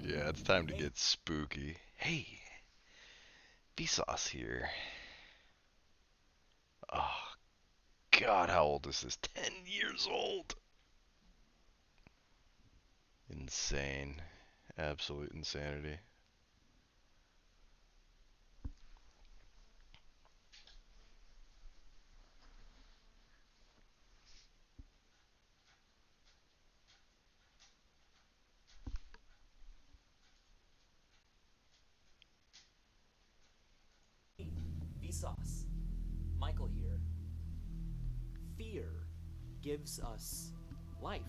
Yeah, it's time to Hey, get spooky. Hey, Vsauce here. Oh, God, how old is this? 10 years old! Insane. Absolute insanity. Vsauce. Michael here. Fear gives us life.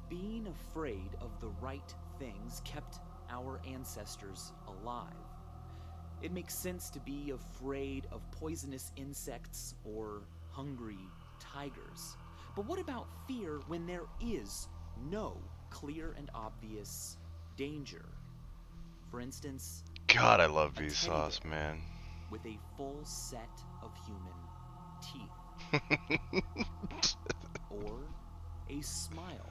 Being afraid of the right things kept our ancestors alive. It makes sense to be afraid of poisonous insects or hungry tigers. But what about fear when there is no clear and obvious danger? For instance, God, I love a teddy Vsauce, bear man. with a full set of human teeth, or a smile.jpg.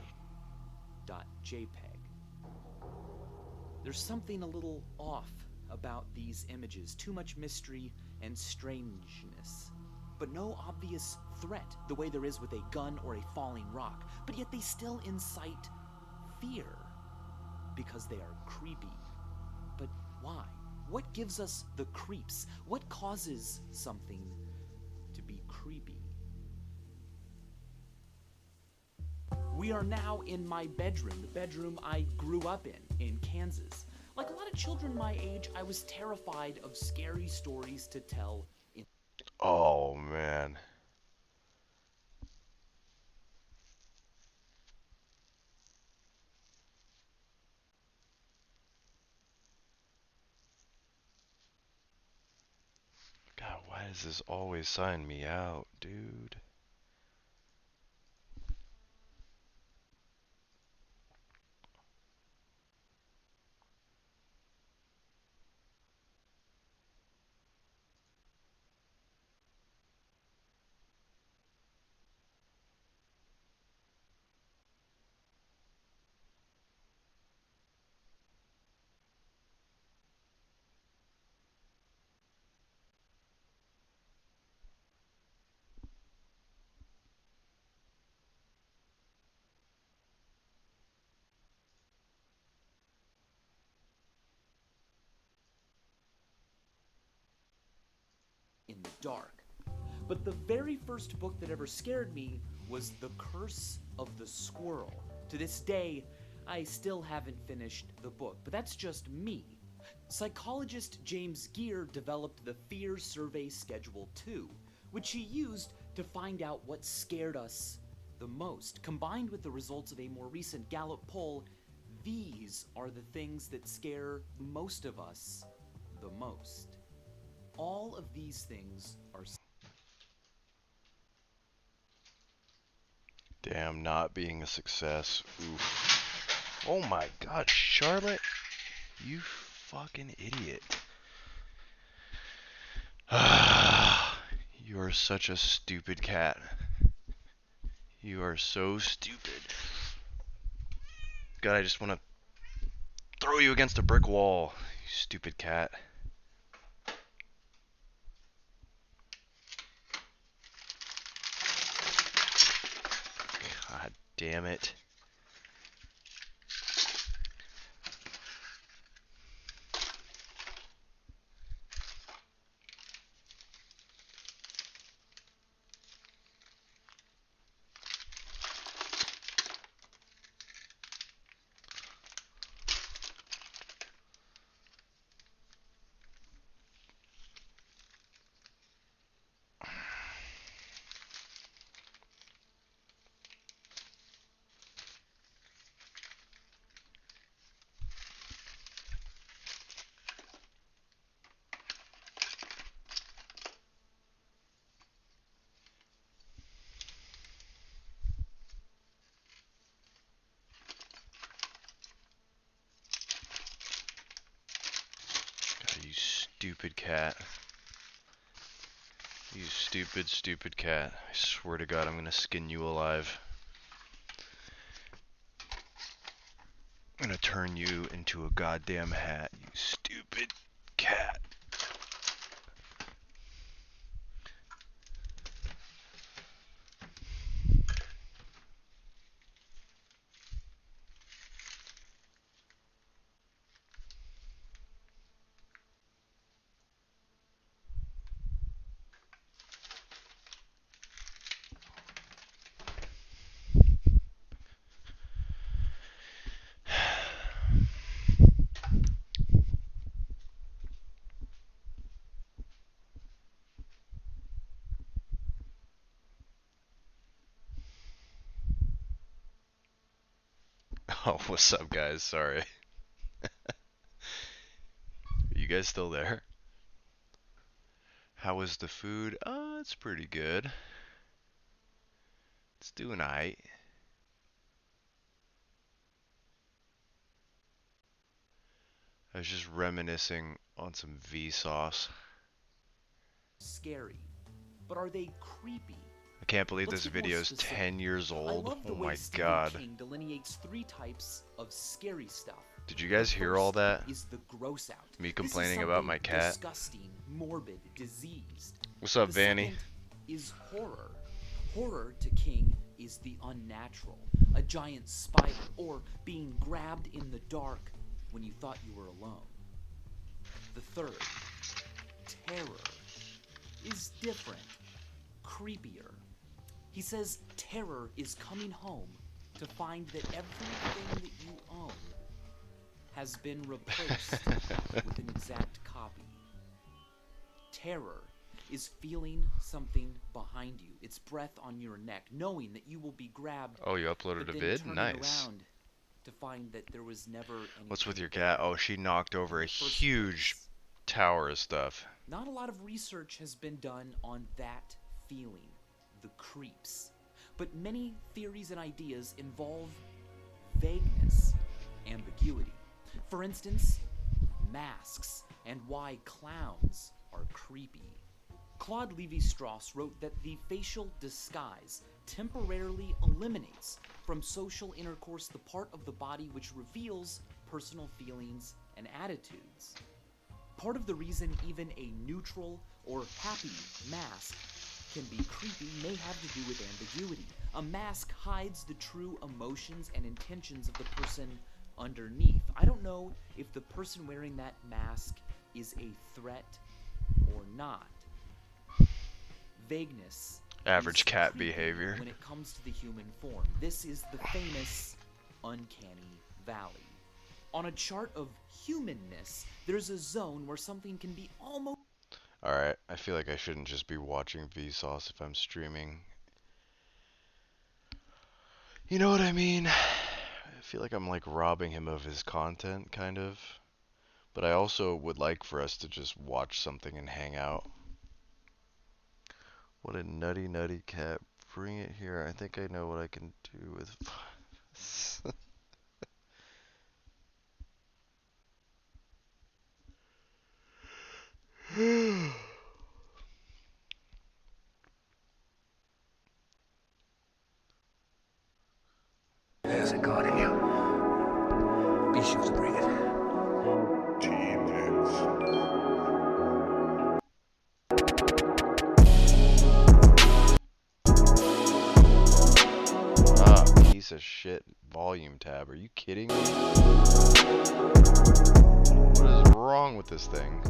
There's something a little off about these images, too much mystery and strangeness. But no obvious threat, the way there is with a gun or a falling rock. But yet they still incite fear because they are creepy. But why? What gives us the creeps? What causes something to be creepy? We are now in my bedroom, the bedroom I grew up in Kansas. Like a lot of children my age, I was terrified of scary stories to tell in Oh, man. God, why does this always sign me out, dude? the dark. But the very first book that ever scared me was The Curse of the Squirrel. To this day, I still haven't finished the book, but that's just me. Psychologist James Gear developed the Fear Survey Schedule 2, which he used to find out what scared us the most. Combined with the results of a more recent Gallup poll, these are the things that scare most of us the most. All of these things are Damn, not being a success. Oof. Oh my God, Charlotte, you fucking idiot. You are such a stupid cat. You are so stupid. God, I just want to throw you against a brick wall. You stupid cat. God damn it. God, you stupid cat. You stupid, stupid cat. I swear to God, I'm gonna skin you alive. I'm gonna turn you into a goddamn hat, you stupid cat. Oh, what's up, guys? Sorry. Are you guys still there? How was the food? It's pretty good. It's doing aight. I was just reminiscing on some Vsauce. Scary, but are they creepy? I can't believe Let's this get more video is specific. 10 years I old. love the Oh way my Stephen God. King delineates 3 types of scary stuff. Did you guys hear all that? Is the gross out. Me This is complaining about my something cat? Disgusting, morbid, diseased. What's up, The Vanny? second is horror. Horror to King is the unnatural, a giant spider, or being grabbed in the dark when you thought you were alone. The third, terror, is different, creepier. He says terror is coming home to find that everything that you own has been replaced with an exact copy. Terror is feeling something behind you, its breath on your neck, knowing that you will be grabbed. Oh, you uploaded but a then vid? turning Nice. around to find that there was never What's with anything your cat? Oh, she knocked over a in the first huge place. tower of stuff. Not a lot of research has been done on that feeling, the creeps. But many theories and ideas involve vagueness, ambiguity. For instance, masks and why clowns are creepy. Claude Lévi-Strauss wrote that the facial disguise temporarily eliminates from social intercourse the part of the body which reveals personal feelings and attitudes. Part of the reason even a neutral or happy mask can be creepy may have to do with ambiguity. A mask hides the true emotions and intentions of the person underneath. I don't know if the person wearing that mask is a threat or not. Vagueness Average is cat creepy behavior. when it comes to the human form. This is the famous uncanny valley. On a chart of humanness, there's a zone where something can be almost... Alright, I feel like I shouldn't just be watching Vsauce if I'm streaming. You know what I mean? I feel like I'm like robbing him of his content, kind of. But I also would like for us to just watch something and hang out. What a nutty, nutty cat. Bring it here. I think I know what I can do with... There's a God in you. Be sure to bring it. Ah, piece of shit volume tab. Are you kidding me? What is wrong with this thing?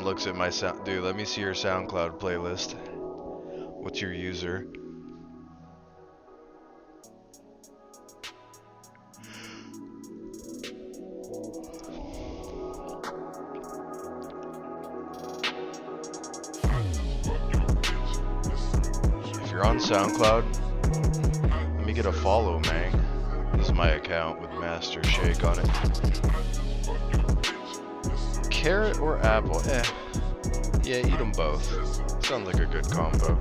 looks at my sound. Dude, let me see your SoundCloud playlist. What's your user? If you're on SoundCloud, let me get a follow, man. This is my account with Master Shake on it. Carrot or apple? Yeah, eat them both. Sounds like a good combo.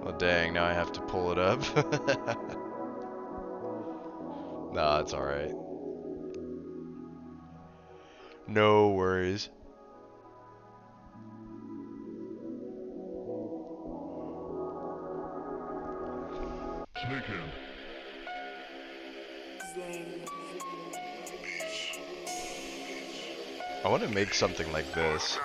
Oh dang, now I have to pull it up. Nah, it's alright. No worries. I want to make something like this.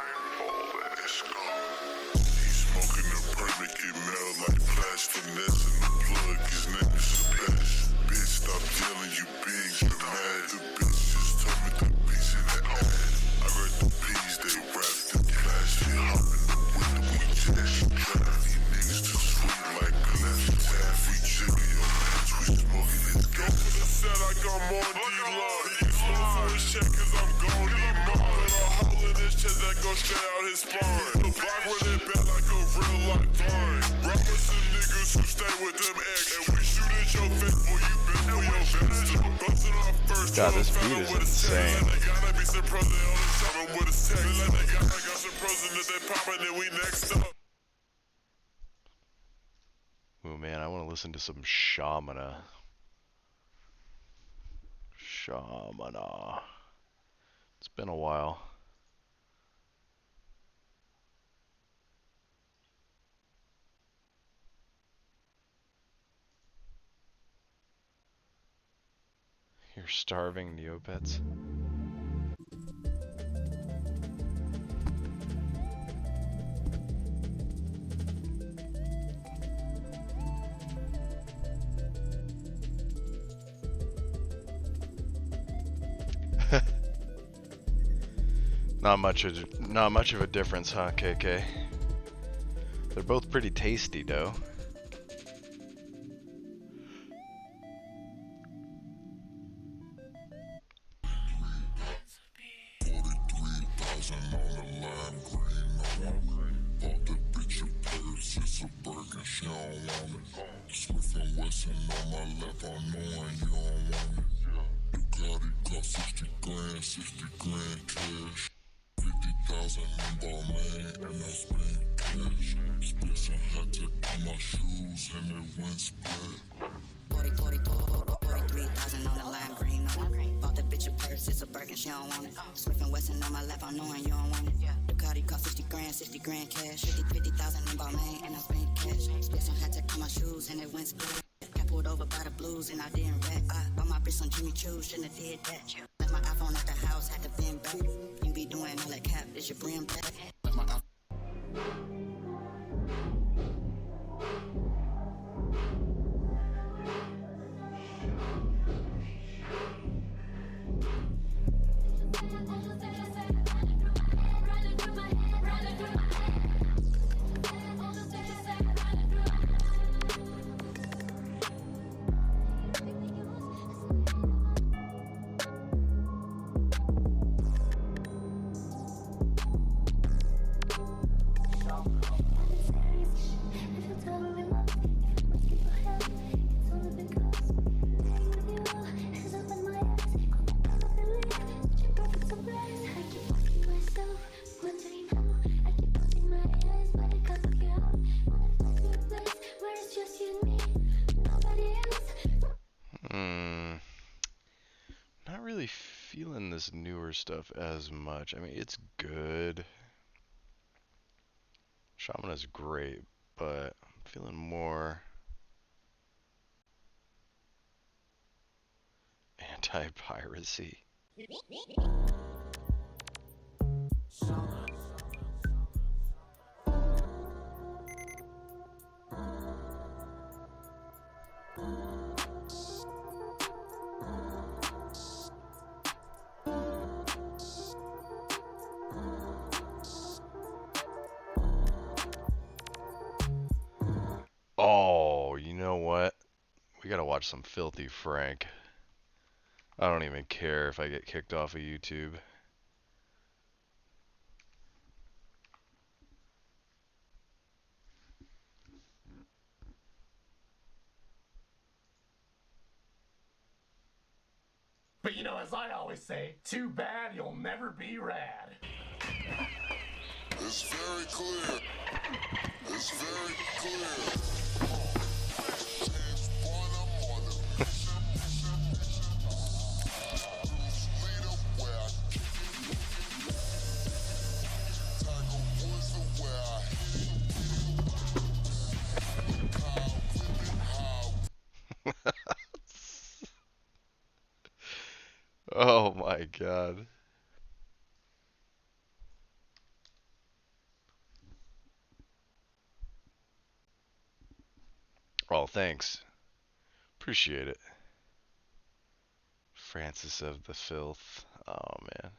God, this beat is insane. Oh man, I want to listen to some Shamana. Shamana. It's been a while. You're starving, Neopets. Not much of a difference, huh, KK? They're both pretty tasty, though. Not really feeling this newer stuff as much. I mean, it's good. Shaman is great, but I'm feeling more anti-piracy. We gotta watch some Filthy Frank. I don't even care if I get kicked off of YouTube. But you know, as I always say, too bad you'll never be rad. It's very clear. It's very clear. Oh my god. Oh, thanks. Appreciate it. Francis of the Filth. Oh man.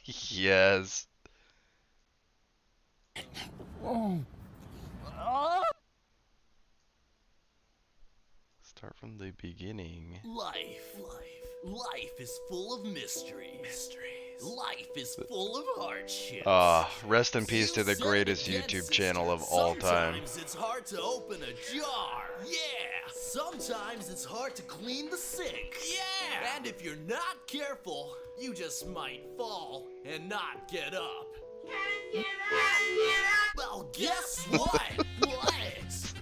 Yes. Start from the beginning. Life is full of mysteries. Life is full of hardships. Rest in peace to the greatest YouTube channel of all time. Sometimes it's hard to open a jar. Yeah. Sometimes it's hard to clean the sink. Yeah. And if you're not careful, you just might fall and not get up. Well, guess what? What?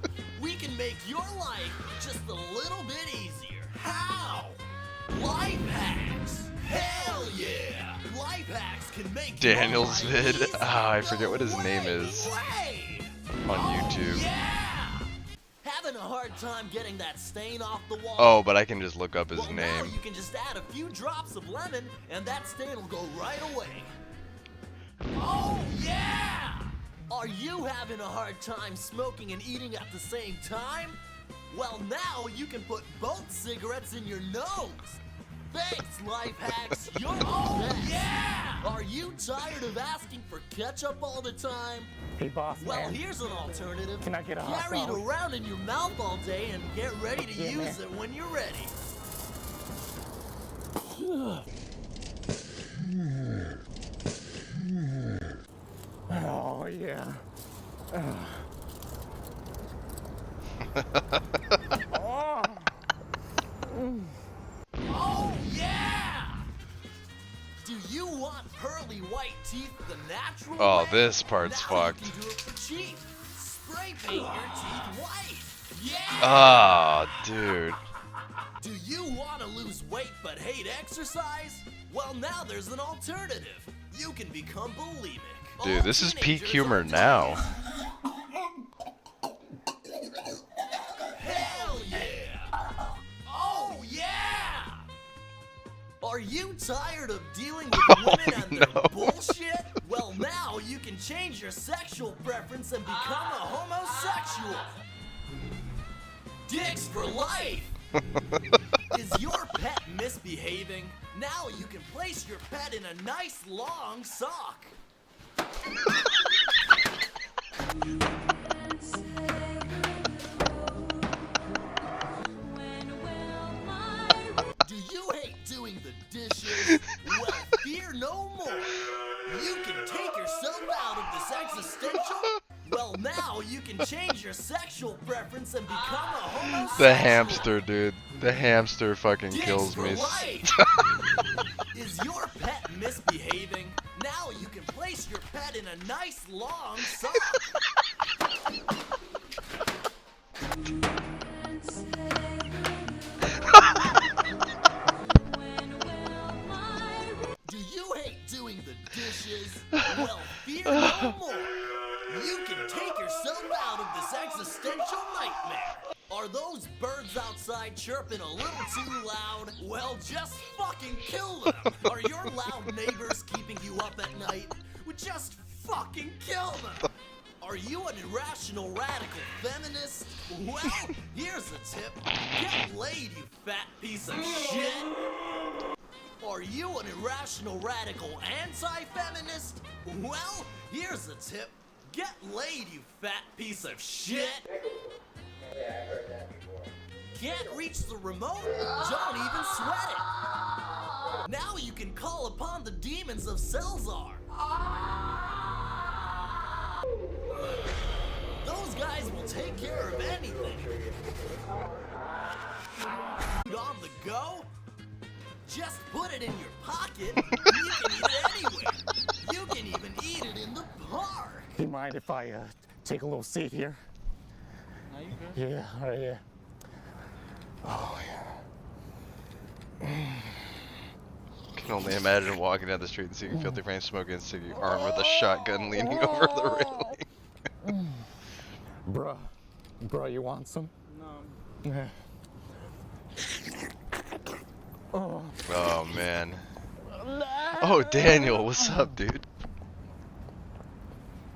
We can make your life just a little bit easier. How? Life hacks. Hell yeah. Life hacks can make Daniel's your vid. life I forget what his name is on YouTube. Yeah. Having a hard time getting that stain off the wall. Oh, but I can just look up his Well, now name. you can just add a few drops of lemon and that stain will go right away. Oh yeah! Are you having a hard time smoking and eating at the same time? Well, now you can put both cigarettes in your nose. Thanks, Life Hacks. You're the best. Yeah! Are you tired of asking for ketchup all the time? Hey, boss Well, man. here's an alternative. Can I get a hot Carry it dog? around in your mouth all day and get ready to Yeah, use man. it when you're ready. Oh, yeah. Oh yeah! Do you want pearly white teeth the natural Oh, way? this part's Now fucked. You can do it for cheap. Spray paint your teeth white. Yeah! Ah, dude. Do you want to lose weight but hate exercise? Well, now there's an alternative. You can become bulimic. Dude, All this is peak teenagers humor are doing now. Hell yeah! Oh yeah! Are you tired of dealing with women and their bullshit? Well, now you can change your sexual preference and become a homosexual. Dicks for life! Is your pet misbehaving? Now you can place your pet in a nice long sock. Do you hate doing the dishes? Well, fear no more. You can take yourself out of this existential. Well, now you can change your sexual preference and become a homosexual. The hamster, dude. The hamster fucking Dicks kills for me. life. Is your pet misbehaving? Now you can place your pet in a nice long sock. Do you hate doing the dishes? Well, fear no more. You can take yourself out of this existential nightmare. Are those birds outside chirping a little too loud? Well, just fucking kill them. Are your loud neighbors keeping you up at night? Well, just fucking kill them. Are you an irrational radical feminist? Well, here's a tip. Get laid, you fat piece of shit. Are you an irrational radical anti-feminist? Well, here's a tip. Get laid, you fat piece of shit. Can't reach the remote? Don't even sweat it. Now you can call upon the demons of Selzar. Those guys will take care of anything. On the go? Just put it in your pocket. You can eat it anywhere. You can even eat it in the park. Do you mind if I take a little seat here? No, you good. Yeah, right here. Oh, yeah. I can only imagine walking down the street and seeing Filthy Frank smoking a cigarette, armed with a shotgun leaning over the railing. Bruh, you want some? No. Yeah. Oh man. Oh Daniel, what's up, dude?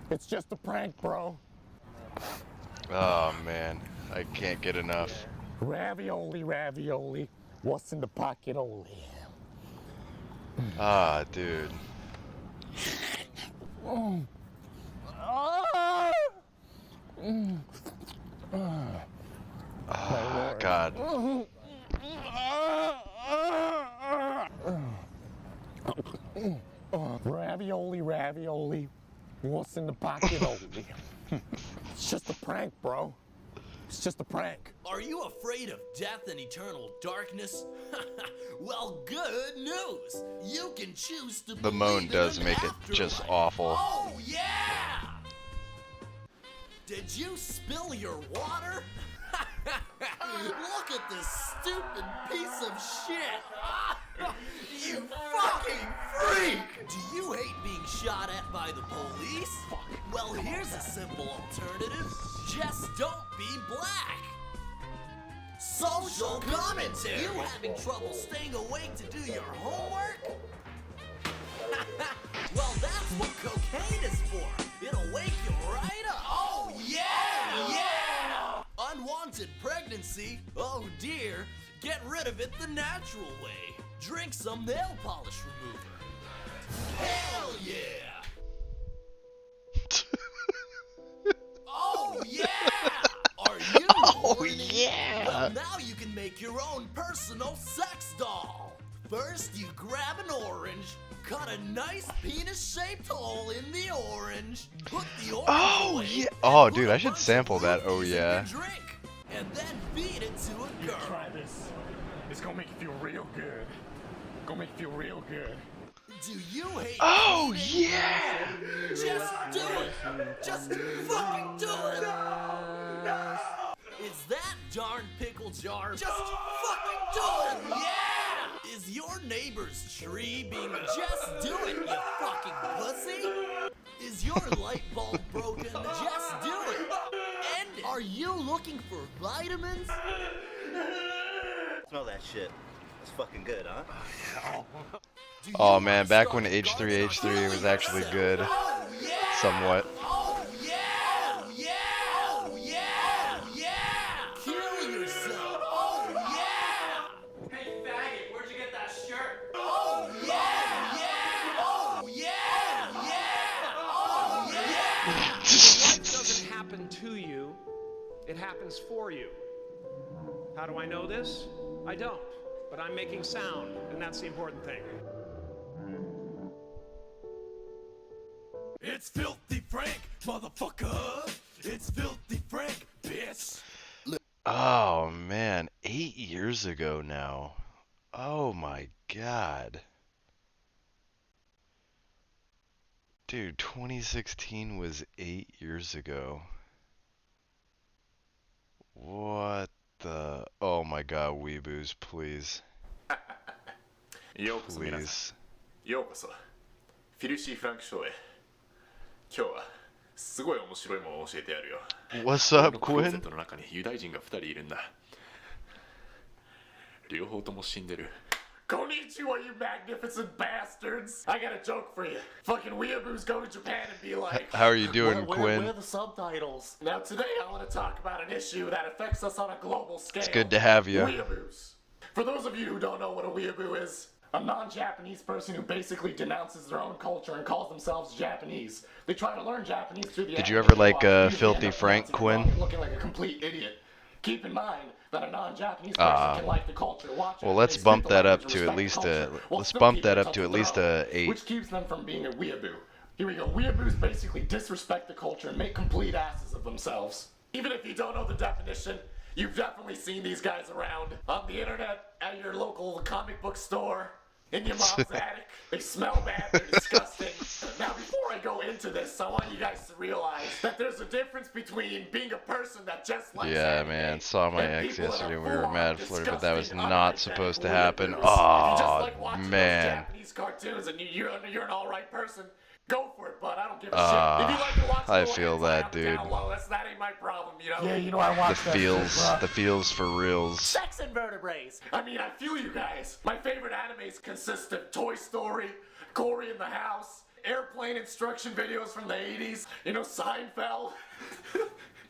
It's just a prank, bro. Oh man, I can't get enough. Ravioli. What's in the pocket only? Ah, dude. Ah, God. Ravioli. What's in the pocket only? It's just a prank, bro. It's just a prank. Are you afraid of death and eternal darkness? Well, good news. You can choose to The moan believe in does an make it afterlife. just awful. Oh, yeah! Did you spill your water? Look at this stupid piece of shit. You fucking freak! Do you hate being shot at by the police? Well, here's a simple alternative. Just don't be black. Social commentary. You having trouble staying awake to do your homework? Well, that's what cocaine is for. It'll wake you right up. Oh, yeah! Unwanted pregnancy? Oh, dear. Get rid of it the natural way. Drink some nail polish remover. Hell yeah! Oh, yeah! Are you horny? yeah! Well, now you can make your own personal sex doll. First, you grab an orange, cut a nice penis-shaped hole in the orange, put the orange Oh, away, yeah. and Oh, put dude, a I should bunch of sample that. Oh, rupees in yeah. your drink, and then feed it to a girl. Try this. It's gonna make you feel real good. Gonna make you feel real good. Do you hate Oh, cleaning? yeah! Just do it! Just fucking do it! Is that darn pickle jar? Just fucking do it! Yeah! Is your neighbor's tree being just do it, you fucking pussy? Is your light bulb broken? Just do it! End it! Are you looking for vitamins? Smell that shit. It's fucking good, huh? Do you Oh wanna man, back start when a H3H3 garden was or actually yourself? good. Oh, yeah! Somewhat. Oh yeah! Oh yeah! Oh yeah! Oh yeah! Kill yourself! Oh yeah! Hey, faggot, where'd you get that shirt? Oh yeah! Yeah! Oh yeah! Yeah! Oh yeah! Life doesn't happen to you, it happens for you. How do I know this? I don't, but I'm making sound, and that's the important thing. It's Filthy Frank, motherfucker! It's Filthy Frank, bitch! Oh man, 8 years ago now. Oh my god. Dude, 2016 was 8 years ago. What the? Oh my god, weeboos, please. ようこそ皆さ Please. ん、ようこそフィルシー・フランクショーへ。今日はすごい面白いものを教えてやるよ。 What's up, クローゼッ Quinn? トの中にユダヤ人が2人いるんだ。両方とも死んでる。 Konnichiwa, you magnificent bastards! I got a joke for you. Fucking weeaboos go to Japan and be like, How are you doing, where Quinn? are the subtitles? Now today I want to talk about an issue that affects us on a global scale. It's good to have you. Weeaboos. For those of you who don't know what a weeaboo is, a non-Japanese person who basically denounces their own culture and calls themselves Japanese. They try to learn Japanese through the Did you anime ever like they watch, usually Filthy end up Frank, pronouncing it wrong, Quinn? looking like a complete idiot. Keep in mind that a non-Japanese person can like the culture, watch well, it, let's they speak bump the that language, up to respect at the least culture, a while let's still bump keeping that in up touch to at with their least own, a 8. which keeps them from being a weeaboo. Here we go. Weeaboos basically disrespect the culture and make complete asses of themselves. Even if you don't know the definition, you've definitely seen these guys around on the internet, at your local comic book store, in your mom's attic. They smell bad, they're disgusting. Now, before I go into this, I want you guys to realize that there's a difference between being a person that just likes Yeah, anime man. Saw my and ex people that yesterday. are We were full-on mad flirt, but that was disgusting, not unhygienic supposed to happen. weeaboos. If you just Oh, like watching man. those Japanese cartoons and you're an alright person, go for it, bud. I don't give a shit. If you like to watch I little feel hentai that, on the dude. down low, that ain't my problem, you know? Yeah, you know I watch The feels for reals. Sex and vertebraes. I mean, I feel you guys. My favorite animes consist of Toy Story, Cory in the House, airplane instruction videos from the 80s, you know, Seinfeld.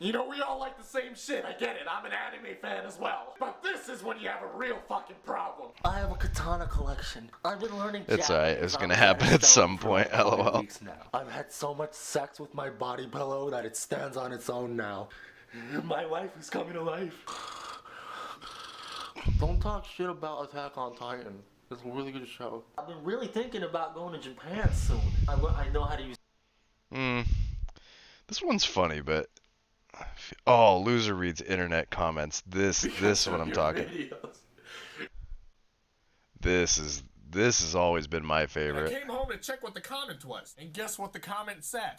You know, we all like the same shit. I get it. I'm an anime fan as well. But this is when you have a real fucking problem. I have a katana collection. I've been learning It's alright. Japanese It's on gonna the happen at stone some for point. like 5 LOL. weeks now. I've had so much sex with my body pillow that it stands on its own now. My wife is coming to life. Don't talk shit about Attack on Titan. It's a really good show. I've been really thinking about going to Japan soon. I know how to use. This one's funny, but oh, loser reads internet comments. This is what I'm talking. This has always been my I favorite. came home to check what the comment was, and guess what the comment said?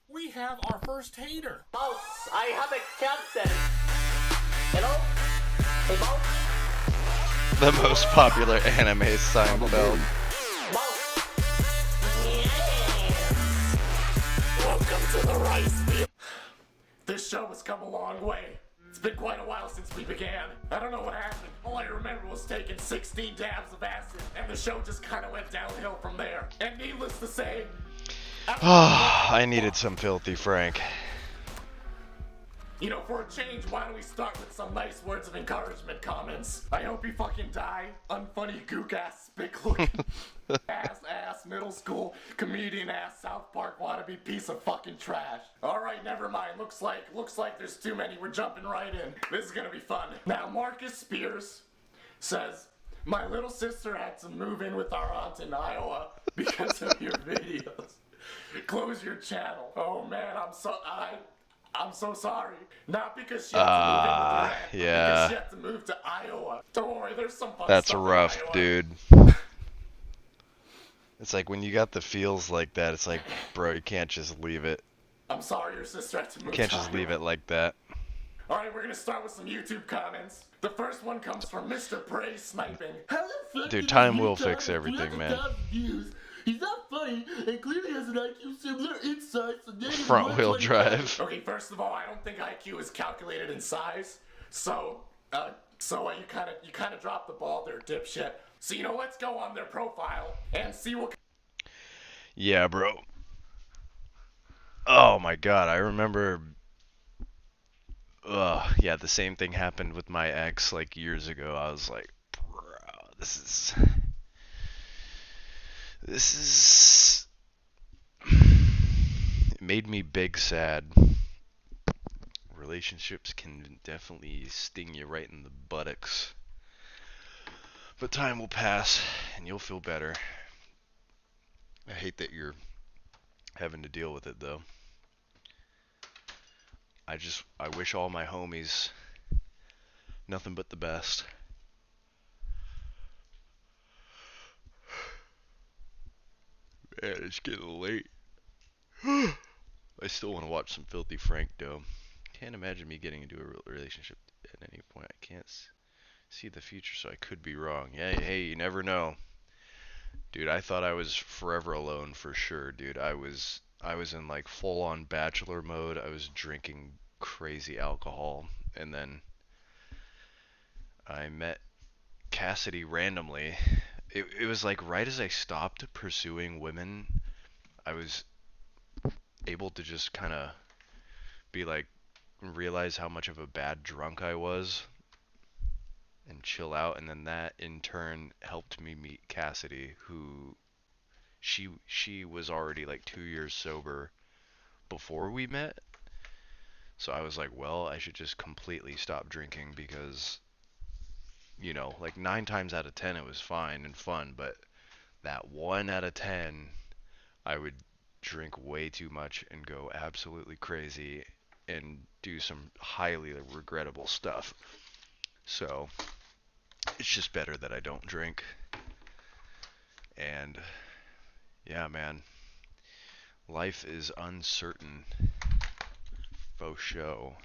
We have our first hater. Mouse, I have a captain. Hello? Hey, Mouse? The most popular anime Seinfeld. Mouse? Welcome to the rice field. This show has come a long way. It's been quite a while since we began. I don't know what happened. All I remember was taking 16 dabs of acid, and the show just kind of went downhill from there. And needless to say, I needed some filthy Frank. you know, for a change, why don't we start with some nice words of encouragement comments? I hope you fucking die, unfunny gook ass spick looking ass middle school comedian ass South Park wannabe piece of fucking trash. Alright, never mind. Looks like there's too many. We're jumping right in. This is gonna be fun. Now Marcus Spears says, my little sister had to move in with our aunt in Iowa because of your videos. Close your channel. Oh man, I'm so sorry. Not because she had to move in with her aunt, but yeah. because she had to move to Iowa. Don't worry, there's some fun That's stuff in rough, Iowa. dude. It's like when you got the feels like that, it's like, bro, you can't just leave it. I'm sorry your sister had to move You can't to just Iowa. leave it like that. Alright, we're gonna start with some YouTube comments. The first one comes from Mr. Prey Sniping. How the fuck Dude, did time this will retard fix have everything, man. 300,000 views? He's not funny and clearly has an IQ similar in size to negative Front wheel 125. drive. Okay, first of all, I don't think IQ is calculated in size, so you kind of dropped the ball there, dipshit. So you know, let's go on their profile and see what. Yeah, bro. Oh my god, I remember. Yeah, the same thing happened with my ex like years ago. I was like, bro, this is. It made me big sad. Relationships can definitely sting you right in the buttocks. But time will pass and you'll feel better. I hate that you're having to deal with it though. I wish all my homies nothing but the best. Man, it's getting late. I still want to watch some Filthy Frank though. Can't imagine me getting into a relationship at any point. I can't see the future, so I could be wrong. Yeah, hey, you never know. Dude, I thought I was forever alone for sure, dude. I was in like full-on bachelor mode. I was drinking crazy alcohol, and then I met Cassidy randomly. It was like right as I stopped pursuing women, I was able to just kind of be like, realize how much of a bad drunk I was and chill out, and then that in turn helped me meet Cassidy, who she was already like 2 years sober, before we met. So I was like, well, I should just completely stop drinking because, like 9 times out of 10 it was fine and fun, but that 1 out of 10 I would drink way too much and go absolutely crazy and do some highly regrettable stuff. So it's just better that I don't drink. And yeah, man, life is uncertain. Faux show.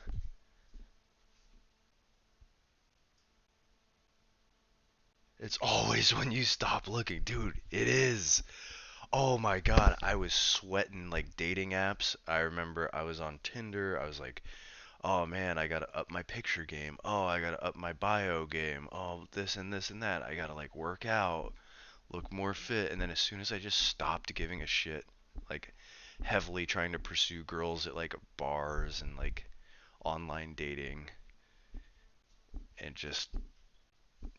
It's always when you stop looking, dude. It is. Oh my god, I was sweating like dating apps. I remember I was on Tinder. I was like, oh man, I gotta up my picture game. Oh, I gotta up my bio game. Oh, this and this and that. I gotta like work out, look more fit. And then as soon as I just stopped giving a shit, like heavily trying to pursue girls at like bars and like online dating, and just,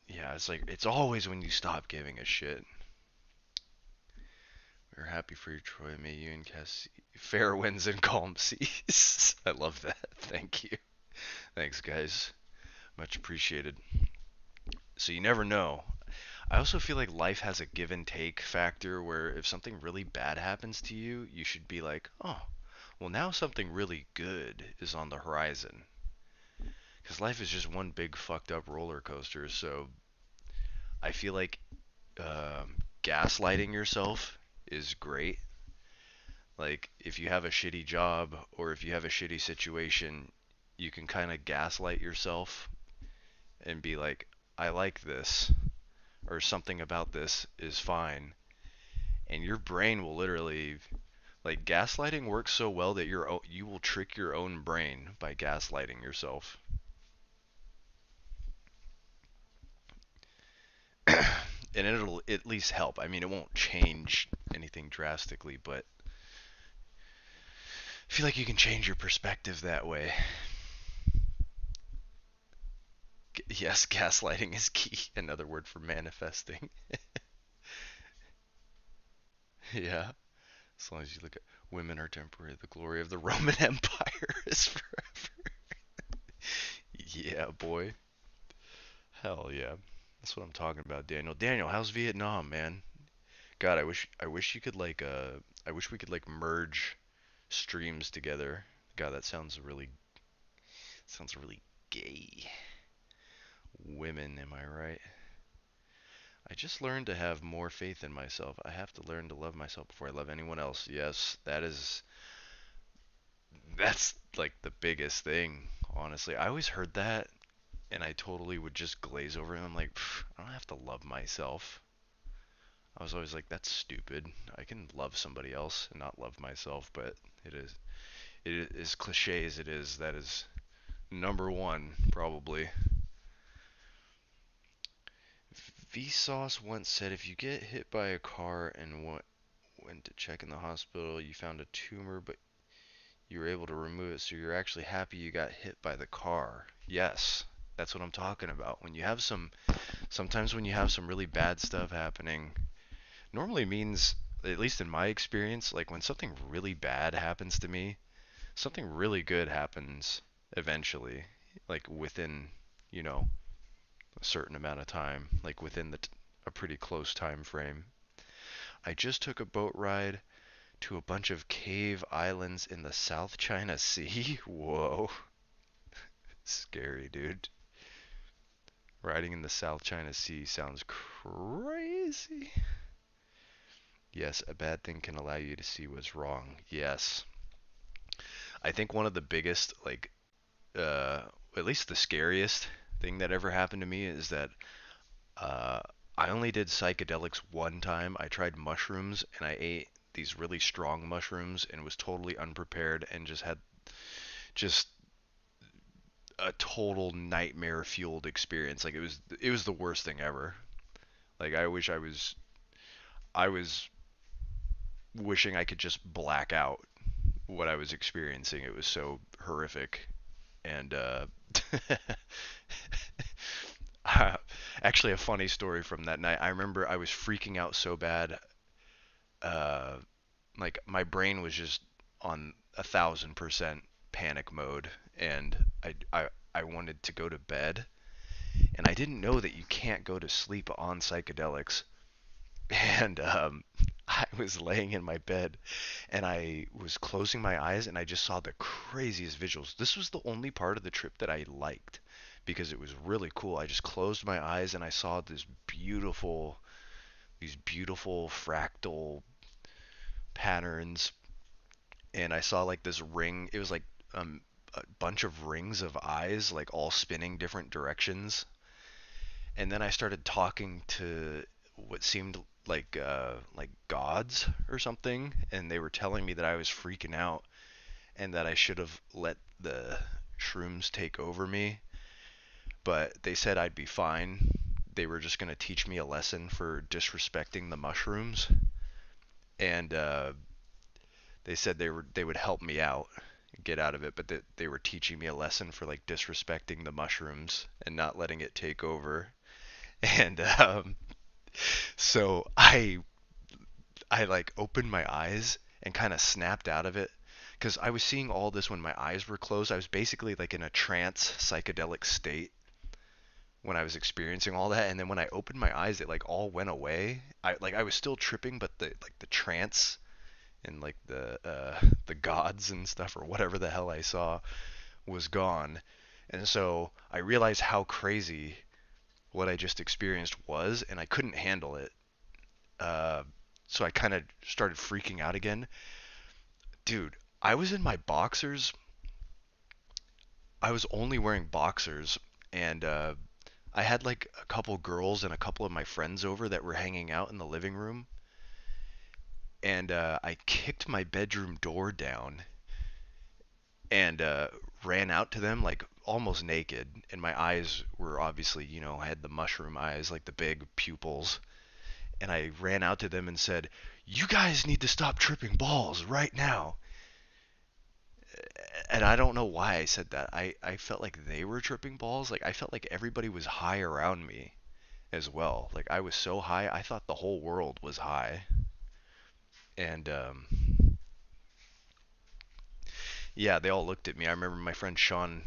yeah, it's like, it's always when you stop giving a shit. We're happy for you, Troy. May you and Cassie fair winds and calm seas. I love that. Thank you. Thanks, guys. Much appreciated. So you never know. I also feel like life has a give and take factor where if something really bad happens to you, you should be like, oh, well, now something really good is on the horizon. Because life is just one big fucked up roller coaster. So I feel like gaslighting yourself is great. Like, if you have a shitty job or if you have a shitty situation, you can kind of gaslight yourself and be like, I like this, or something about this is fine. And your brain will literally, like, gaslighting works so well that you will trick your own brain by gaslighting yourself. And it'll at least help. I mean, it won't change anything drastically, but I feel like you can change your perspective that way. Yes, gaslighting is key. Another word for manifesting. Yeah. As long as you look at women are temporary, the glory of the Roman Empire is forever. Yeah, boy. Hell yeah. That's what I'm talking about, Daniel. Daniel, how's Vietnam, man? God, I wish you could like I wish we could like merge streams together. God, that sounds really gay. Women, am I right? I just learned to have more faith in myself. I have to learn to love myself before I love anyone else. Yes, that's like the biggest thing, honestly. I always heard that and I totally would just glaze over it. I'm like, I don't have to love myself. I was always like, that's stupid. I can love somebody else and not love myself, but it is cliche as it is. That is number one, probably. Vsauce once said if you get hit by a car and went to check in the hospital, you found a tumor, but you were able to remove it, so you're actually happy you got hit by the car. Yes, that's what I'm talking about. Sometimes when you have some really bad stuff happening, normally means, at least in my experience, like when something really bad happens to me, something really good happens eventually, like within, a certain amount of time, like within a pretty close time frame. I just took a boat ride to a bunch of cave islands in the South China Sea. Whoa. Scary, dude. Riding in the South China Sea sounds crazy. Yes, a bad thing can allow you to see what's wrong. Yes. I think one of the biggest, like, at least the scariest thing that ever happened to me is that uh, I only did psychedelics one time. I tried mushrooms and I ate these really strong mushrooms and was totally unprepared and just had just a total nightmare fueled experience. Like it was the worst thing ever. Like I was wishing I could just black out what I was experiencing. It was so horrific. And actually, a funny story from that night. I remember I was freaking out so bad. Uh, like my brain was just on 1,000% panic mode, and I wanted to go to bed, and I didn't know that you can't go to sleep on psychedelics. And I was laying in my bed, and I was closing my eyes, and I just saw the craziest visuals. This was the only part of the trip that I liked because it was really cool. I just closed my eyes, and I saw these beautiful fractal patterns, and I saw like this ring. It was like a bunch of rings of eyes, like all spinning different directions. And then I started talking to what seemed like gods or something, and they were telling me that I was freaking out and that I should have let the shrooms take over me, but they said I'd be fine. They were just going to teach me a lesson for disrespecting the mushrooms, and they said they would help me out get out of it, but that they were teaching me a lesson for like disrespecting the mushrooms and not letting it take over. And so I like opened my eyes and kind of snapped out of it because I was seeing all this when my eyes were closed. I was basically like in a trance psychedelic state when I was experiencing all that, and then when I opened my eyes, it like all went away. I was still tripping, but the trance and like the gods and stuff or whatever the hell I saw was gone. And so I realized how crazy what I just experienced was, and I couldn't handle it. Uh, so I kind of started freaking out again. Dude, I was in my boxers. I was only wearing boxers, and I had like a couple girls and a couple of my friends over that were hanging out in the living room, and I kicked my bedroom door down and ran out to them like almost naked, and my eyes were obviously, I had the mushroom eyes, like the big pupils, and I ran out to them and said, "You guys need to stop tripping balls right now." And I don't know why I said that. I felt like they were tripping balls. Like I felt like everybody was high around me as well. Like I was so high, I thought the whole world was high. And yeah, they all looked at me. I remember my friend Sean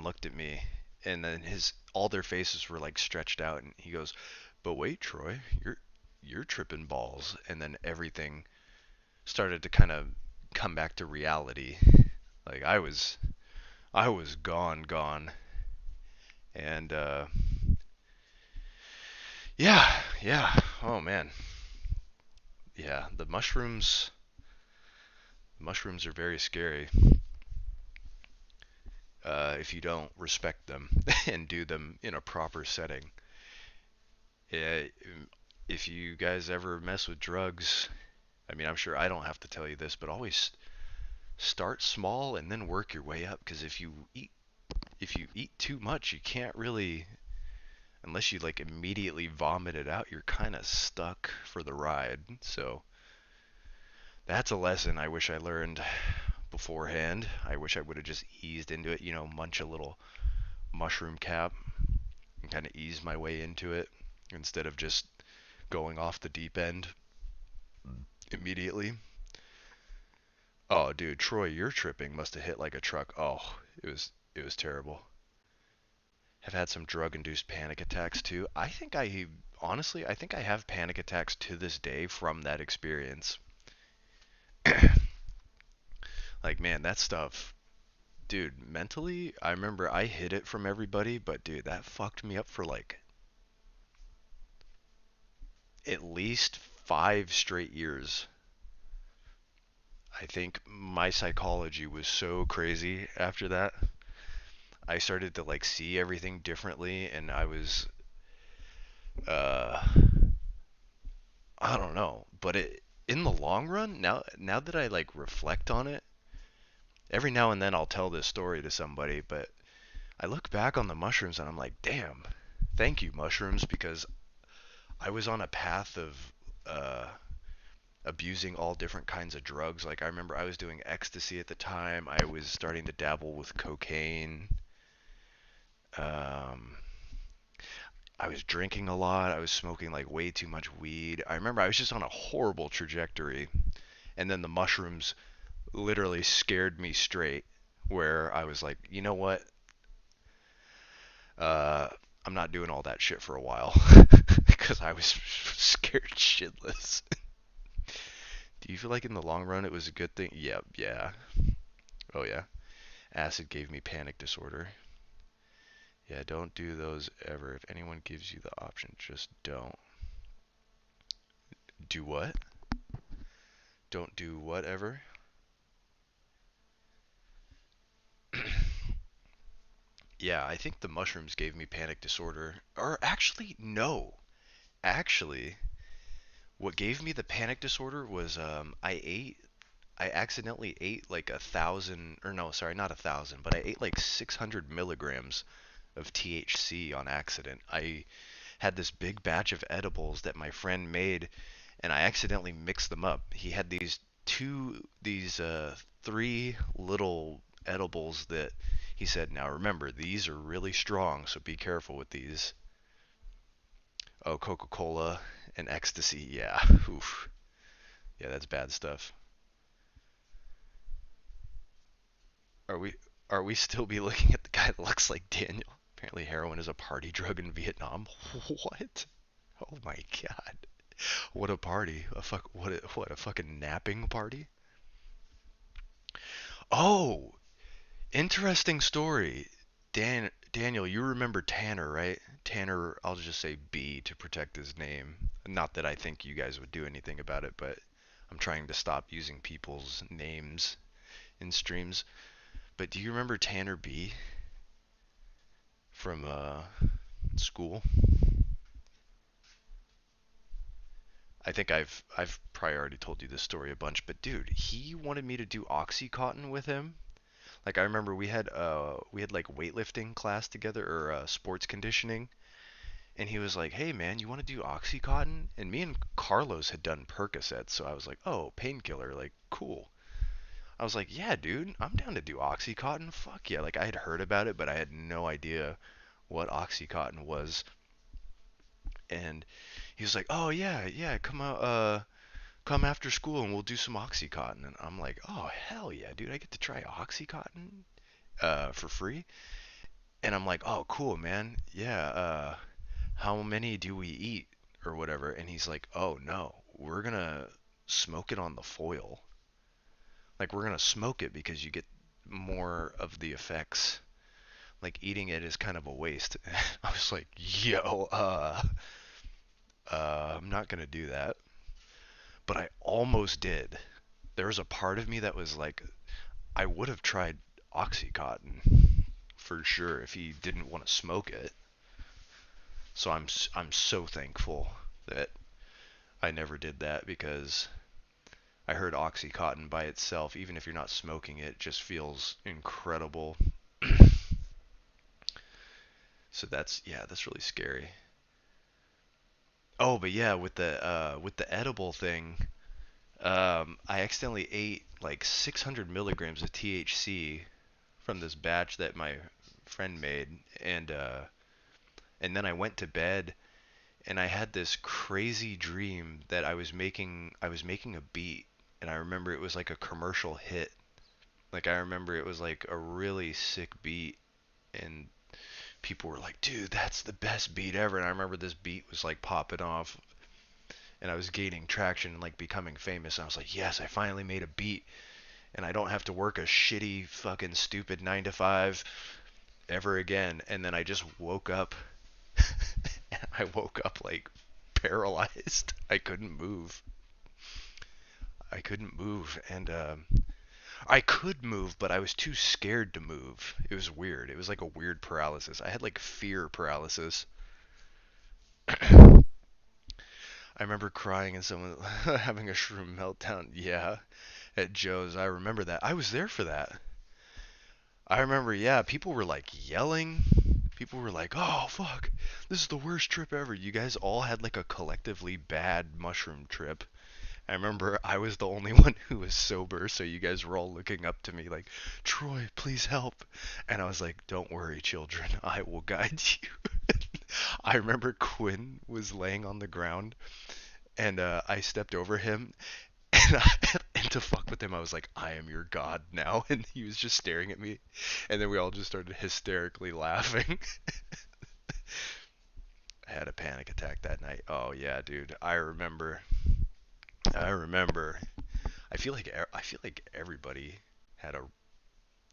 looked at me, and then his all their faces were like stretched out, and he goes, "But wait, Troy, you're tripping balls." And then everything started to kind of come back to reality. Like I was gone. And yeah. Oh man. Yeah, the mushrooms are very scary if you don't respect them and do them in a proper setting. Yeah, if you guys ever mess with drugs, I mean, I'm sure I don't have to tell you this, but always start small and then work your way up. Because if you eat too much, you can't really, unless you like immediately vomit it out, you're kind of stuck for the ride. So that's a lesson I wish I learned beforehand. I wish I would have just eased into it, munch a little mushroom cap and kind of ease my way into it instead of just going off the deep end immediately. Oh, dude, Troy, your tripping must have hit like a truck. Oh, it was terrible. Have had some drug-induced panic attacks too. I think I have panic attacks to this day from that experience. Like, man, that stuff, dude, mentally, I remember I hid it from everybody, but dude, that fucked me up for like at least 5 straight years. I think my psychology was so crazy after that. I started to like see everything differently, and uh I don't know, but in the long run, now that I like reflect on it, every now and then I'll tell this story to somebody, but I look back on the mushrooms and I'm like, damn, thank you mushrooms, because I was on a path of uh abusing all different kinds of drugs. Like I remember I was doing ecstasy at the time. I was starting to dabble with cocaine. Um, I was drinking a lot. I was smoking like way too much weed. I remember I was just on a horrible trajectory. And then the mushrooms literally scared me straight. Where I was like, you know what? Uh, I'm not doing all that shit for a while because I was scared shitless. Do you feel like in the long run it was a good thing? Yep, yeah. Oh yeah. Acid gave me panic disorder. Yeah, don't do those ever. If anyone gives you the option, just don't. Do what? Don't do whatever? Yeah, I think the mushrooms gave me panic disorder. Or actually, no. Actually, what gave me the panic disorder was I accidentally ate like 1,000, or no, sorry, not 1,000, but I ate like 600 milligrams of THC on accident. I had this big batch of edibles that my friend made, and I accidentally mixed them up. He had three little edibles that he said, now remember, these are really strong, so be careful with these. Oh, Coca-Cola and ecstasy, yeah. Oof. Yeah, that's bad stuff. Are we are we still be looking at the guy that looks like Daniel? Apparently heroin is a party drug in Vietnam. What? Oh my god. What a party. What a fucking napping party? Oh, interesting story. Daniel, you remember Tanner, right? Tanner, I'll just say B to protect his name. Not that I think you guys would do anything about it, but I'm trying to stop using people's names in streams. But do you remember Tanner B from school? I think I've probably already told you this story a bunch, but dude, he wanted me to do OxyContin with him. Like I remember we had like weightlifting class together or sports conditioning, and he was like, "Hey man, you want to do OxyContin?" And me and Carlos had done Percocet, so I was like, "Oh, painkiller, like cool." I was like, "Yeah, dude, I'm down to do OxyContin. Fuck yeah!" Like I had heard about it, but I had no idea what OxyContin was. And he was like, "Oh yeah, yeah, come after school and we'll do some OxyContin." And I'm like, "Oh hell yeah, dude, I get to try OxyContin for free." And I'm like, "Oh cool, man. Yeah, how many do we eat or whatever?" And he's like, "Oh no, we're gonna smoke it on the foil. Like we're gonna smoke it because you get more of the effects. Like eating it is kind of a waste." I was like, "Yo, I'm not gonna do that." But I almost did. There was a part of me that was like, I would have tried OxyContin for sure if he didn't want to smoke it. So I'm so thankful that I never did that because I heard OxyContin by itself, even if you're not smoking it, just feels incredible. So that's really scary. Oh, but yeah, with the edible thing, I accidentally ate like 600 milligrams of THC from this batch that my friend made, and then I went to bed and I had this crazy dream that I was making a beat, and I remember it was like a commercial hit. Like I remember it was like a really sick beat, and people were like, "Dude, that's the best beat ever." And I remember this beat was like popping off, and I was gaining traction and like becoming famous. And I was like, "Yes, I finally made a beat, and I don't have to work a shitty fucking stupid 9 to 5 ever again." And then I just woke up. And I woke up like paralyzed. I couldn't move. I couldn't move, and I could move, but I was too scared to move. It was weird. It was like a weird paralysis. I had like fear paralysis. I remember crying and someone having a shroom meltdown. Yeah, at Joe's. I remember that. I was there for that. I remember, yeah, people were like yelling. People were like, "Oh fuck, this is the worst trip ever." You guys all had like a collectively bad mushroom trip. I remember I was the only one who was sober, so you guys were all looking up to me like, "Troy, please help." And I was like, "Don't worry, children, I will guide you." I remember Quinn was laying on the ground, and I stepped over him, And to fuck with him, I was like, I am your god now. And he was just staring at me. And then we all just started hysterically laughing. I had a panic attack that night. Oh yeah, dude. I remember. I remember. I feel like everybody had a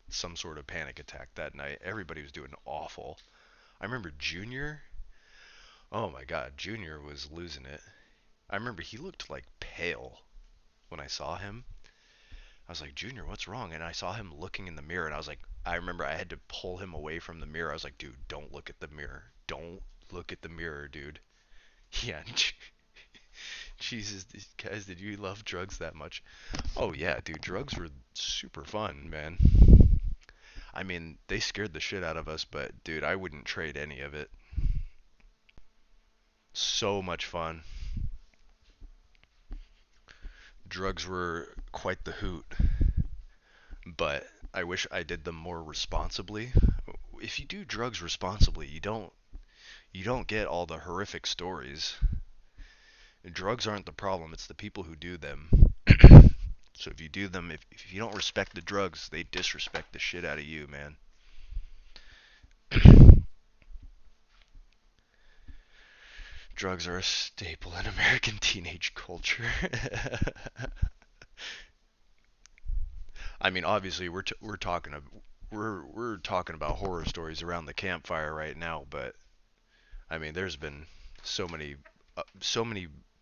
some sort of panic attack that night. Everybody was doing awful. I remember Junior. Oh my god, Junior was losing it. I remember he looked like pale when I saw him. I was like, Junior, what's wrong? And I saw him looking in the mirror, and I was like, I remember I had to pull him away from the mirror. I was like, dude, don't look at the mirror. Don't look at the mirror, dude. Yeah. Jesus, guys, did you love drugs that much? Oh yeah, dude, drugs were super fun, man. I mean, they scared the shit out of us, but dude, I wouldn't trade any of it. So much fun. Drugs were quite the hoot, but I wish I did them more responsibly. If you do drugs responsibly, you don't get all the horrific stories. Drugs aren't the problem, it's the people who do them. So if you do them, if you don't respect the drugs, they disrespect the shit out of you, man. Drugs are a staple in American teenage culture. I mean, obviously we're talking about horror stories around the campfire right now, but I mean, there's been so many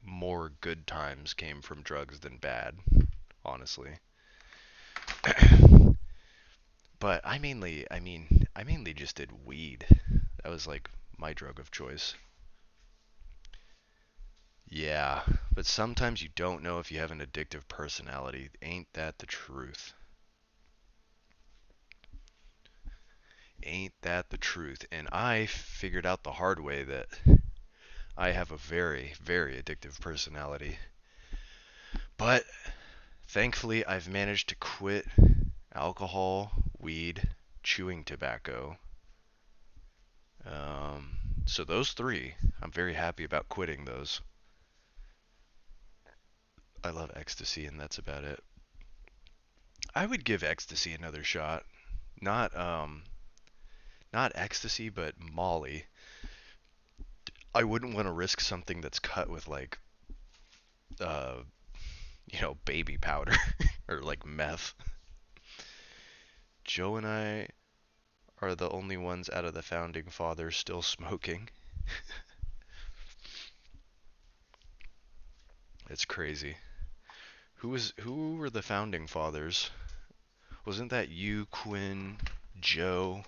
more good times came from drugs than bad, honestly. But I mainly just did weed. That was like my drug of choice. Yeah, but sometimes you don't know if you have an addictive personality. Ain't that the truth? Ain't that the truth? And I figured out the hard way that I have a very, very addictive personality. But thankfully, I've managed to quit alcohol, weed, chewing tobacco. So those three, I'm very happy about quitting those. I love ecstasy, and that's about it. I would give ecstasy another shot. Not not ecstasy, but Molly. I wouldn't want to risk something that's cut with like uh baby powder or like meth. Joe and I are the only ones out of the founding fathers still smoking. It's crazy. Who were the founding fathers? Wasn't that you, Quinn, Joe?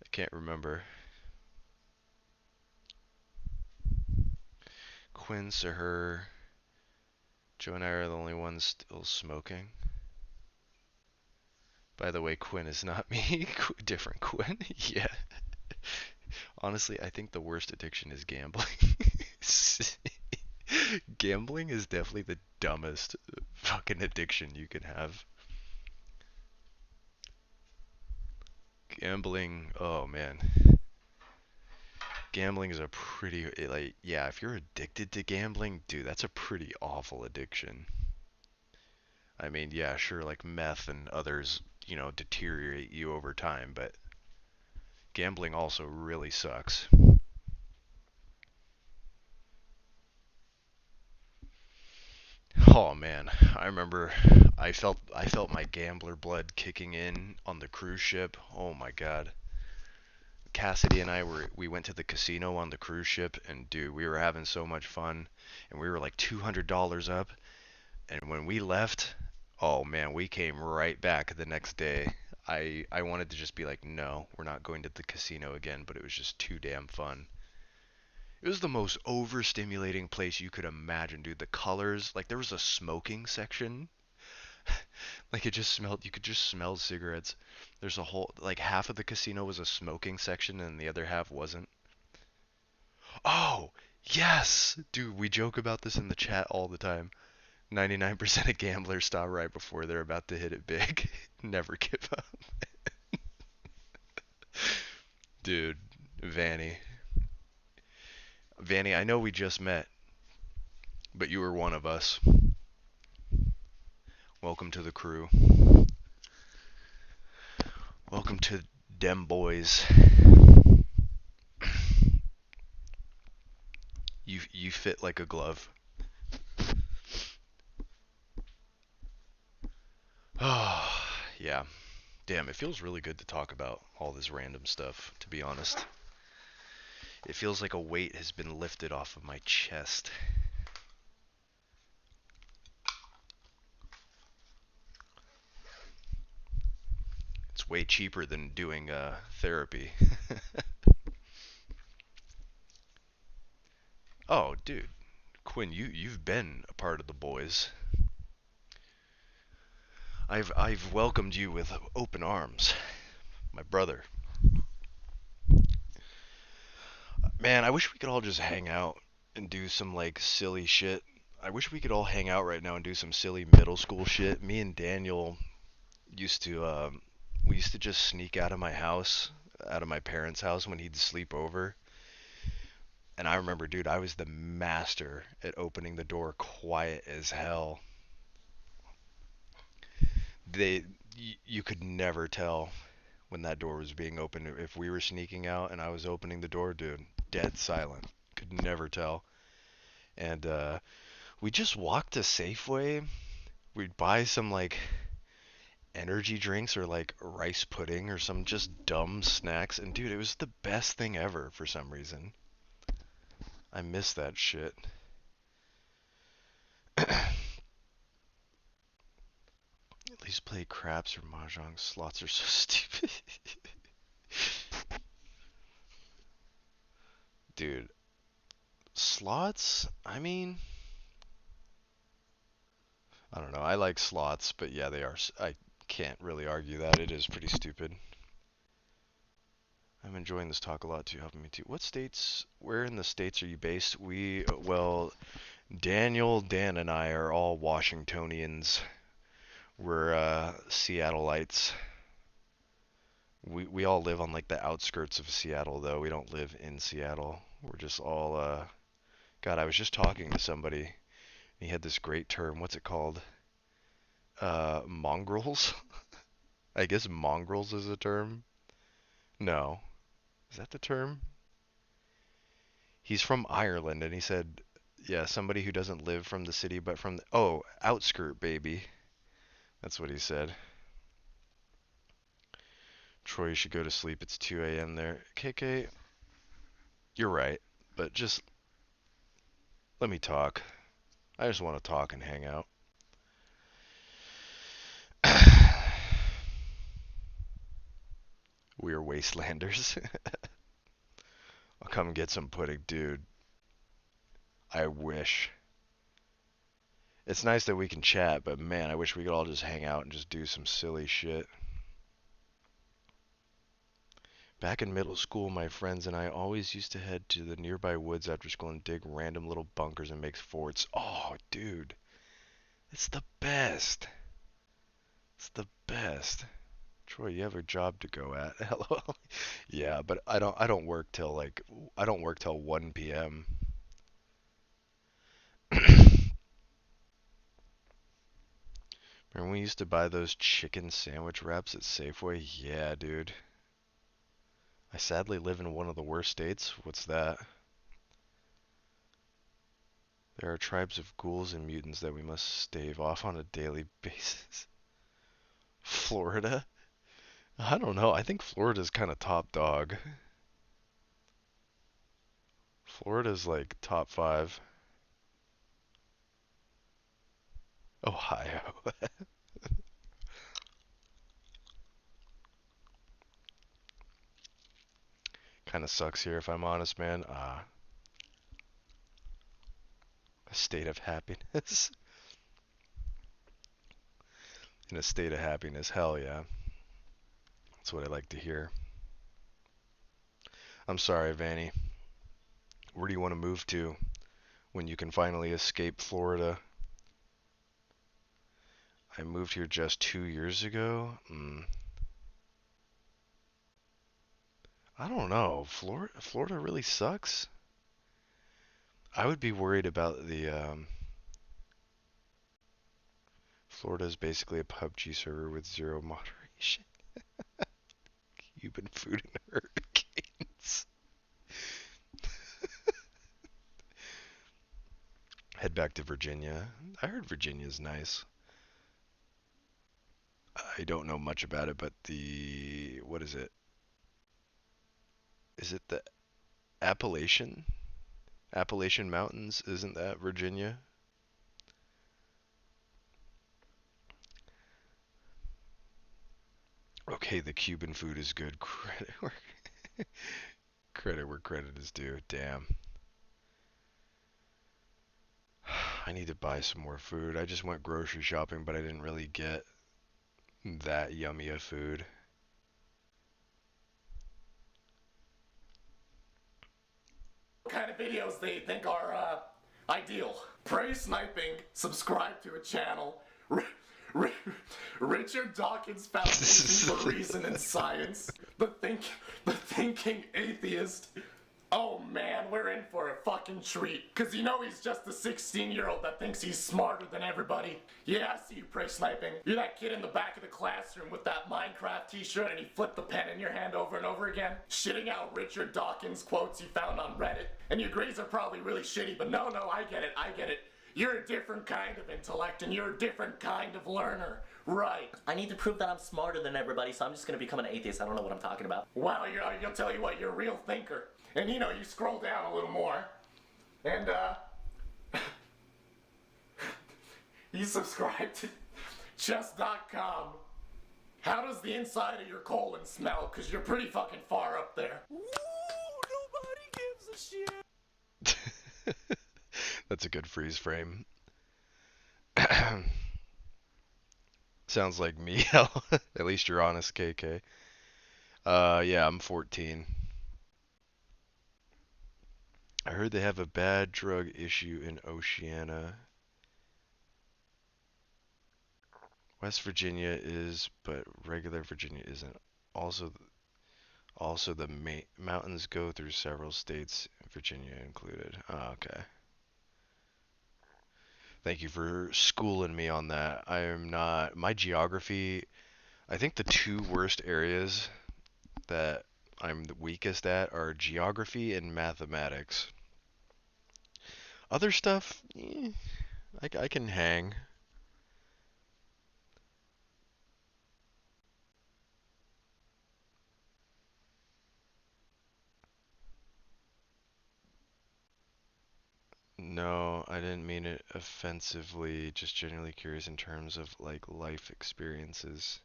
I can't remember. Quinn, Sir, Joe and I are the only ones still smoking. By the way, Quinn is not me. Different Quinn. Yeah. Honestly, I think the worst addiction is gambling. Gambling is definitely the dumbest fucking addiction you can have. Gambling, oh man. Gambling is a pretty, like, yeah, if you're addicted to gambling, dude, that's a pretty awful addiction. I mean, yeah, sure, like meth and others, deteriorate you over time, but gambling also really sucks. Oh man, I remember I felt my gambler blood kicking in on the cruise ship. Oh my god. Cassidy and we went to the casino on the cruise ship, and dude, we were having so much fun, and we were like $200 up, and when we left, oh man, we came right back the next day. I wanted to just be like, no, we're not going to the casino again, but it was just too damn fun. It was the most overstimulating place you could imagine, dude. The colors, like there was a smoking section. Like it just smelled, you could just smell cigarettes. There's a whole, like half of the casino was a smoking section and the other half wasn't. Oh, yes! Dude, we joke about this in the chat all the time. 99% of gamblers stop right before they're about to hit it big. Never give up. Dude, Vanny. Vanny, I know we just met, but you were one of us. Welcome to the crew. Welcome to Dem Boys. You fit like a glove. Oh, yeah. Damn, it feels really good to talk about all this random stuff, to be honest. It feels like a weight has been lifted off of my chest. It's way cheaper than doing therapy. Oh, dude. Quinn, you've been a part of the boys. I've welcomed you with open arms, my brother. Man, I wish we could all just hang out and do some like silly shit. I wish we could all hang out right now and do some silly middle school shit. Me and Daniel used to we used to just sneak out of my house, out of my parents' house when he'd sleep over. And I remember, dude, I was the master at opening the door quiet as hell. They you could never tell when that door was being opened. If we were sneaking out and I was opening the door, dude, dead silent. Could never tell. And we just walked to Safeway. We'd buy some like energy drinks or like rice pudding or some just dumb snacks. And dude, it was the best thing ever for some reason. I miss that shit. At least play craps or mahjong. Slots are so stupid. Dude, slots? I mean, I don't know. I like slots, but yeah, they are. I can't really argue that. It is pretty stupid. I'm enjoying this talk a lot too, helping me too. What states, where in the states are you based? Well, Daniel, Dan, and I are all Washingtonians. We're Seattleites. We all live on like the outskirts of Seattle, though. We don't live in Seattle. We're just all, God, I was just talking to somebody. He had this great term. What's it called? Mongrels? I guess mongrels is a term. No. Is that the term? He's from Ireland, and he said, yeah, somebody who doesn't live from the city, but from the, oh, outskirt, baby. That's what he said. Troy, you should go to sleep. It's 2 a.m. there. KK, you're right, but just let me talk. I just want to talk and hang out. We are wastelanders. I'll come and get some pudding, dude. I wish. It's nice that we can chat, but man, I wish we could all just hang out and just do some silly shit. Back in middle school, my friends and I always used to head to the nearby woods after school and dig random little bunkers and make forts. Oh, dude. It's the best. It's the best. Troy, you have a job to go at. Hello. Yeah, but I don't work till like I don't work till 1 p.m. Remember when we used to buy those chicken sandwich wraps at Safeway? Yeah, dude. I sadly live in one of the worst states. What's that? There are tribes of ghouls and mutants that we must stave off on a daily basis. Florida? I don't know. I think Florida's kind of top dog. Florida's like top 5. Ohio. Kind of sucks here if I'm honest, man. A state of happiness. In a state of happiness. Hell yeah. That's what I like to hear. I'm sorry, Vanny. Where do you want to move to when you can finally escape Florida? I moved here just 2 years ago. I don't know. Florida really sucks. I would be worried about the Florida's basically a PUBG server with zero moderation. Cuban food and hurricanes. Head back to Virginia. I heard Virginia's nice. I don't know much about it, but what is it? Is it the Appalachian Mountains? Isn't that Virginia? Okay, the Cuban food is good. Credit where credit is due. Damn. I need to buy some more food. I just went grocery shopping, but I didn't really get that yummy of food. What kind of videos they think are ideal? Prey sniping, subscribe to a channel. Richard Dawkins Foundation for Reason and Science. The thinking atheist. Oh man, we're in for a fucking treat. Cause you know he's just a 16-year-old that thinks he's smarter than everybody. Yeah, I see you prey sniping. You're that kid in the back of the classroom with that Minecraft t-shirt and he flipped the pen in your hand over and over again. Shitting out Richard Dawkins quotes you found on Reddit. And your grades are probably really shitty, but no, I get it. You're a different kind of intellect and you're a different kind of learner. Right. I need to prove that I'm smarter than everybody, so I'm just gonna become an atheist. I don't know what I'm talking about. Well, I'll tell you what, you're a real thinker. And you know, you scroll down a little more, and you subscribe to chess.com. How does the inside of your colon smell? Cause you're pretty fucking far up there. Ooh, nobody gives a shit. That's a good freeze frame. Sounds like me. At least you're honest, KK. Yeah, I'm 14. I heard they have a bad drug issue in Oceania. West Virginia is, but regular Virginia isn't. Also the mountains go through several states, Virginia included. Oh, okay. Thank you for schooling me on that. I am not, my geography, I think the two worst areas that I'm the weakest at are geography and mathematics. Other stuff, I can hang. No, I didn't mean it offensively, just genuinely curious in terms of like life experiences.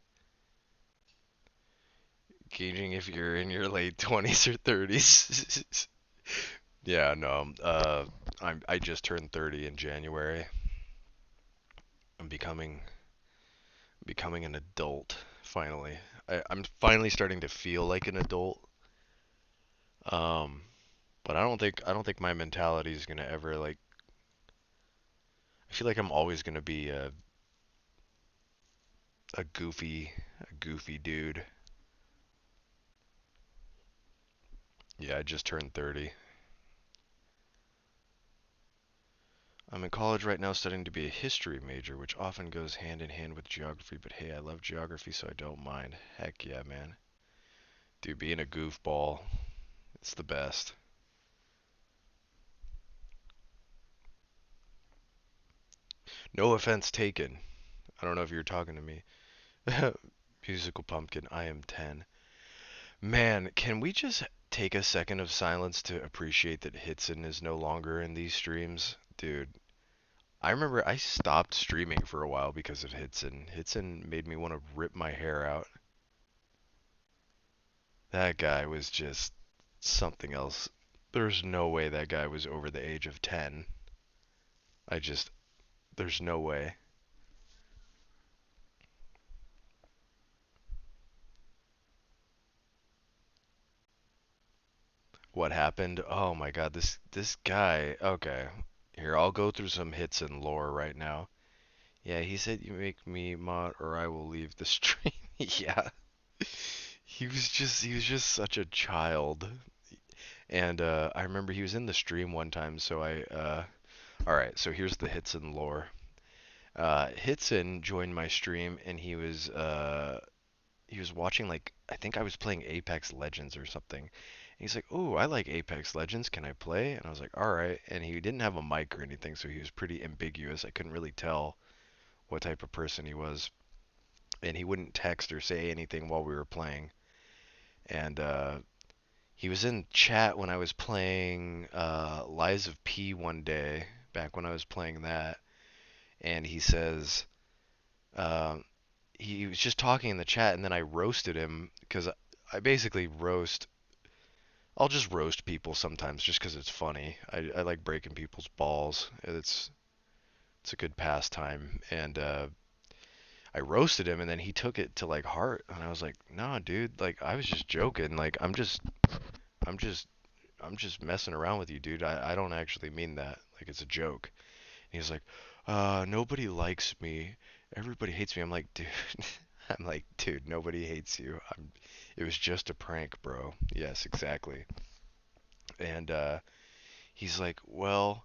Gauging if you're in your late 20s or 30s. Yeah, no. I just turned 30 in January. I'm becoming an adult finally. I'm finally starting to feel like an adult. Um, but I don't think my mentality is gonna ever like. I feel like I'm always gonna be a goofy dude. Yeah, I just turned 30. I'm in college right now studying to be a history major, which often goes hand in hand with geography, but hey, I love geography, so I don't mind. Heck yeah, man. Dude, being a goofball, it's the best. No offense taken. I don't know if you're talking to me. Musical Pumpkin, I am 10. Man, can we just take a second of silence to appreciate that Hitson is no longer in these streams? Dude, I remember I stopped streaming for a while because of Hitson. Hitson made me want to rip my hair out. That guy was just something else. There's no way that guy was over the age of 10. There's no way. What happened? Oh my god, this guy. Okay. Here, I'll go through some hits and lore right now. Yeah, he said you make me mod or I will leave the stream. Yeah. he was just such a child. And I remember he was in the stream one time, so all right, so here's the Hitson lore. Hitson joined my stream and he was watching, like, I think I was playing Apex Legends or something. And he's like, "Oh, I like Apex Legends. Can I play?" And I was like, "All right." And he didn't have a mic or anything, so he was pretty ambiguous. I couldn't really tell what type of person he was. And he wouldn't text or say anything while we were playing. And he was in chat when I was playing Lies of P one day, back when I was playing that. And he says, um, he was just talking in the chat, and then I roasted him because I basically roast. I'll just roast people sometimes just because it's funny. I like breaking people's balls. It's a good pastime, and I roasted him, and then he took it to like heart, and I was like, "Nah, dude. Like I was just joking. Like I'm just, I'm just messing around with you, dude. I don't actually mean that. Like it's a joke." And he's like, nobody likes me. Everybody hates me." I'm like, "Dude." I'm like, "Dude, nobody hates you. It was just a prank, bro." Yes, exactly. And he's like, "Well,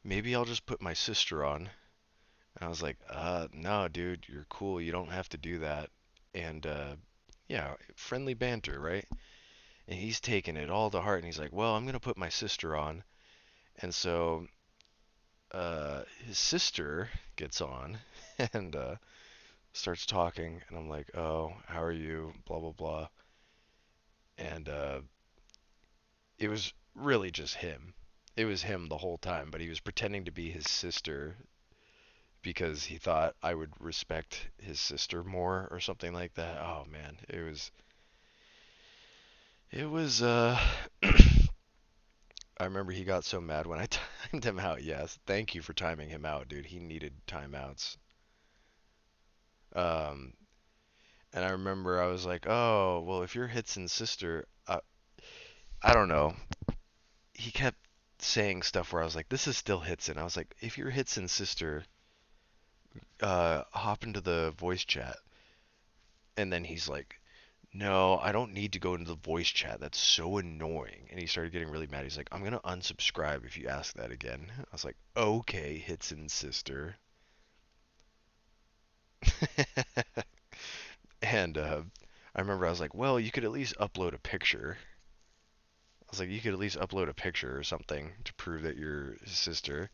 maybe I'll just put my sister on." And I was like, no, dude, you're cool. You don't have to do that." And yeah, friendly banter, right? And he's taking it all to heart, and he's like, "Well, I'm gonna put my sister on." And so his sister gets on and starts talking, and I'm like, "Oh, how are you?" Blah blah blah. And it was really just him. It was him the whole time, but he was pretending to be his sister because he thought I would respect his sister more or something like that. Oh man, it was I remember he got so mad when I timed him out. Yes, thank you for timing him out, dude. He needed timeouts. Um, and I remember I was like, "Oh, well, if you're Hitson's sister, I don't know." He kept saying stuff where I was like, "This is still Hitson." I was like, "If you're Hitson's sister, hop into the voice chat." And then he's like, "No, I don't need to go into the voice chat. That's so annoying." And he started getting really mad. He's like, "I'm gonna unsubscribe if you ask that again." I was like, "Okay, Hitson's sister." And I remember I was like, "Well, you could at least upload a picture." I was like, "You could at least upload a picture or something to prove that you're his sister."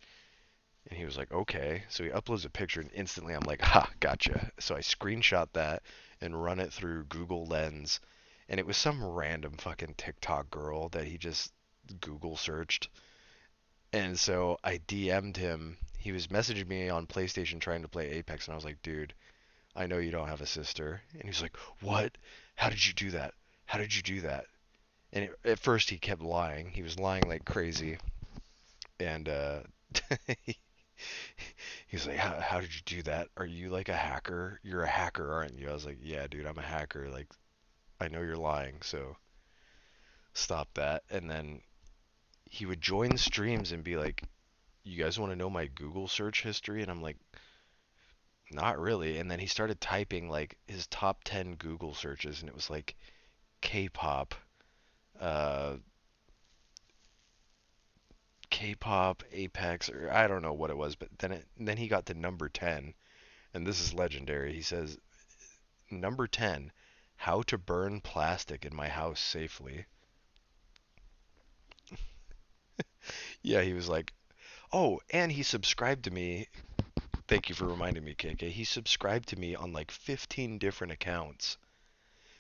And he was like, "Okay." So he uploads a picture, and instantly I'm like, "Ha, gotcha." So I screenshot that and run it through Google Lens, and it was some random fucking TikTok girl that he just Google searched. And so I DM'd him. He was messaging me on PlayStation trying to play Apex, and I was like, "Dude, I know you don't have a sister." And he's like, "What? How did you do that? How did you do that?" And at first he kept lying. He was lying like crazy. And he's like, how did you do that? Are you like a hacker? You're a hacker, aren't you? I was like, "Yeah, dude, I'm a hacker. Like, I know you're lying, so stop that." And then he would join streams and be like, "You guys want to know my Google search history?" And I'm like, "Not really." And then he started typing like his top 10 Google searches, and it was like K-pop, uh, K-pop, Apex, or I don't know what it was, but then he got to number 10, and this is legendary. He says, "Number 10, how to burn plastic in my house safely." Yeah, he was like, "Oh, and he subscribed to me." Thank you for reminding me, KK. He subscribed to me on like 15 different accounts.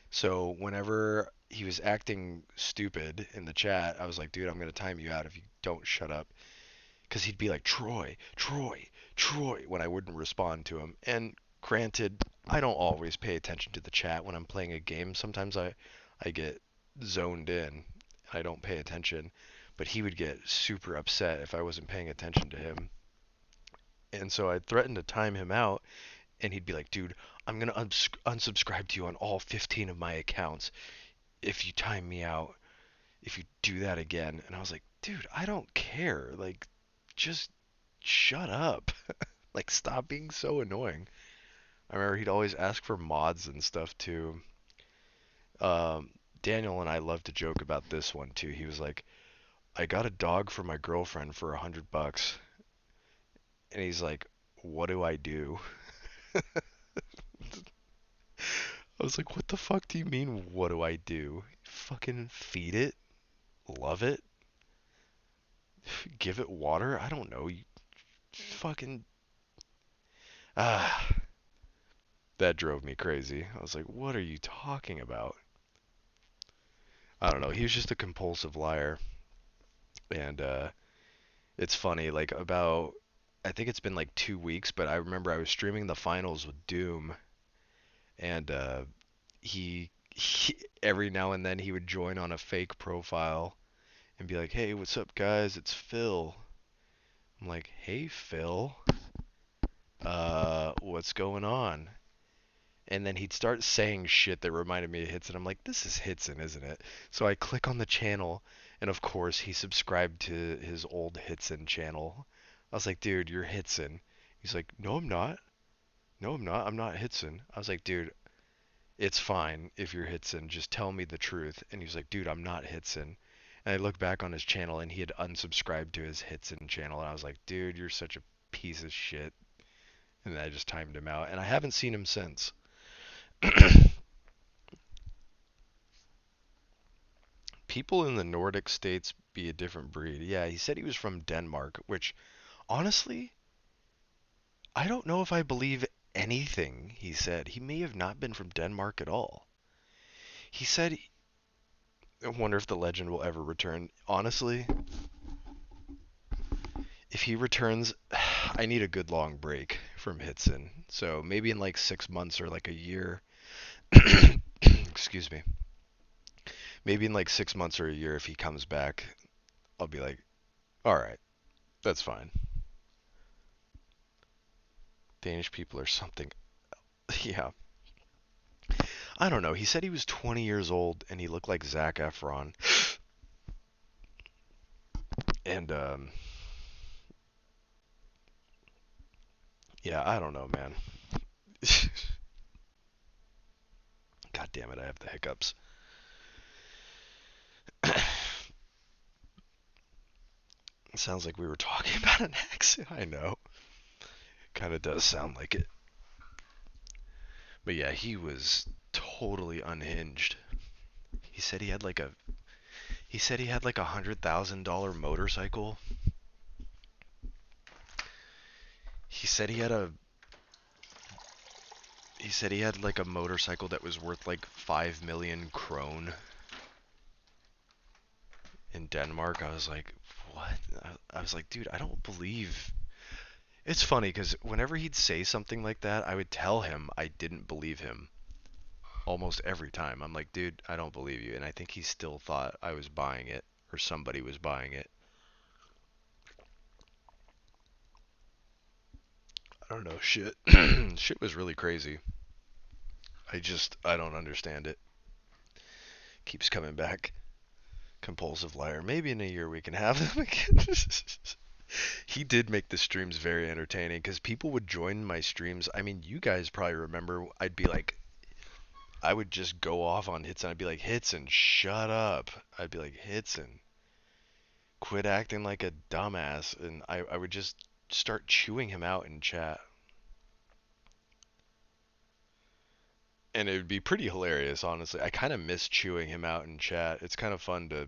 So whenever he was acting stupid in the chat, I was like, "Dude, I'm going to time you out if you don't shut up." Because he'd be like, "Troy, Troy, Troy," when I wouldn't respond to him. And granted, I don't always pay attention to the chat when I'm playing a game. Sometimes I get zoned in. I don't pay attention. But he would get super upset if I wasn't paying attention to him. And so I'd threaten to time him out, and he'd be like, "Dude, I'm gonna unsubscribe to you on all 15 of my accounts if you time me out, if you do that again." And I was like, "Dude, I don't care. Like, just shut up." Like, stop being so annoying. I remember he'd always ask for mods and stuff too. Daniel and I love to joke about this one too. He was like, I got a dog for my girlfriend for $100. And he's like, what do I do? I was like, what the fuck do you mean, what do I do? Fucking feed it? Love it? Give it water? I don't know. You fucking... Ah, that drove me crazy. I was like, what are you talking about? I don't know. He was just a compulsive liar. And it's funny, like about... I think it's been like 2 weeks, but I remember I was streaming the finals with Doom, and he every now and then he would join on a fake profile and be like, "Hey, what's up, guys? It's Phil." I'm like, "Hey, Phil, what's going on?" And then he'd start saying shit that reminded me of Hitson. I'm like, "This is Hitson, isn't it?" So I click on the channel, and of course he subscribed to his old Hitson channel. I was like, "Dude, you're Hitson." He's like, "No, I'm not. No, I'm not. I'm not Hitson." I was like, "Dude, it's fine if you're Hitson. Just tell me the truth." And he was like, "Dude, I'm not Hitson." And I looked back on his channel, and he had unsubscribed to his Hitson channel. And I was like, "Dude, you're such a piece of shit." And then I just timed him out, and I haven't seen him since. People in the Nordic states be a different breed. Yeah, he said he was from Denmark, which, honestly, I don't know if I believe anything he said. He may have not been from Denmark at all. He said, I wonder if the legend will ever return. Honestly, if he returns, I need a good long break from Hitson. So maybe in like 6 months or like a year. Excuse me. Maybe in like 6 months or a year, if he comes back, I'll be like, all right, that's fine. Danish people are something. Yeah. I don't know. He said he was 20 years old and he looked like Zac Efron. And, yeah, I don't know, man. God damn it, I have the hiccups. It sounds like we were talking about an accident. I know. Kind of does sound like it. But yeah, he was totally unhinged. He said he had like a $100,000 motorcycle. He said he had like a motorcycle that was worth like 5 million krone in Denmark. I was like, what? I was like, dude, I don't believe. It's funny because whenever he'd say something like that, I would tell him I didn't believe him. Almost every time. I'm like, dude, I don't believe you. And I think he still thought I was buying it or somebody was buying it. I don't know, shit. Shit was really crazy. I don't understand it. Keeps coming back. Compulsive liar. Maybe in a year we can have them again. He did make the streams very entertaining because people would join my streams. I mean, you guys probably remember. I would just go off on Hitson. I'd be like, Hitson, shut up. I'd be like, Hitson, quit acting like a dumbass. And I would just start chewing him out in chat. And it would be pretty hilarious, honestly. I kind of miss chewing him out in chat. It's kind of fun to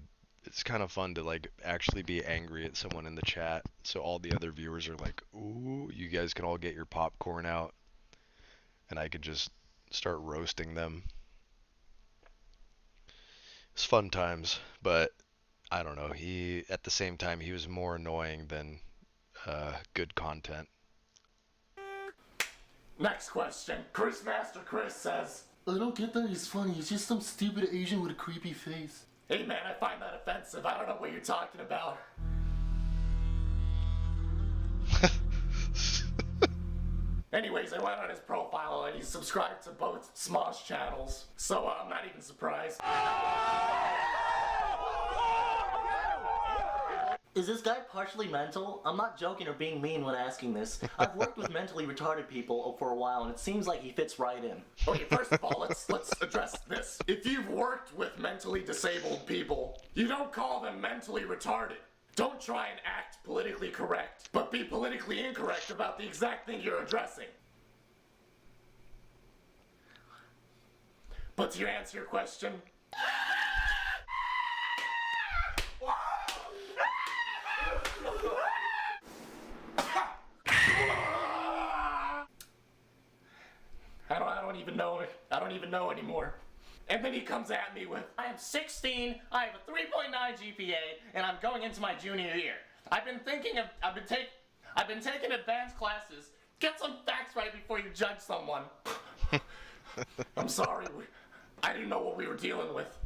like actually be angry at someone in the chat. So all the other viewers are like, "Ooh, you guys can all get your popcorn out." And I could just start roasting them. It's fun times, but I don't know. At the same time, he was more annoying than good content. Next question. Chris Master Chris says, I don't get that he's funny. He's just some stupid Asian with a creepy face. Hey man, I find that offensive. I don't know what you're talking about. Anyways, I went on his profile and he's subscribed to both Smosh channels, so I'm not even surprised. Is this guy partially mental? I'm not joking or being mean when asking this. I've worked with mentally retarded people for a while, and it seems like he fits right in. Okay, first of all, let's address this. If you've worked mentally disabled people. You don't call them mentally retarded. Don't try and act politically correct, but be politically incorrect about the exact thing you're addressing. But to answer your question, I don't even know it. I don't even know anymore. And then he comes at me with, I am 16, I have a 3.9 GPA, and I'm going into my junior year. I've been taking advanced classes. Get some facts right before you judge someone. I'm sorry. I didn't know what we were dealing with.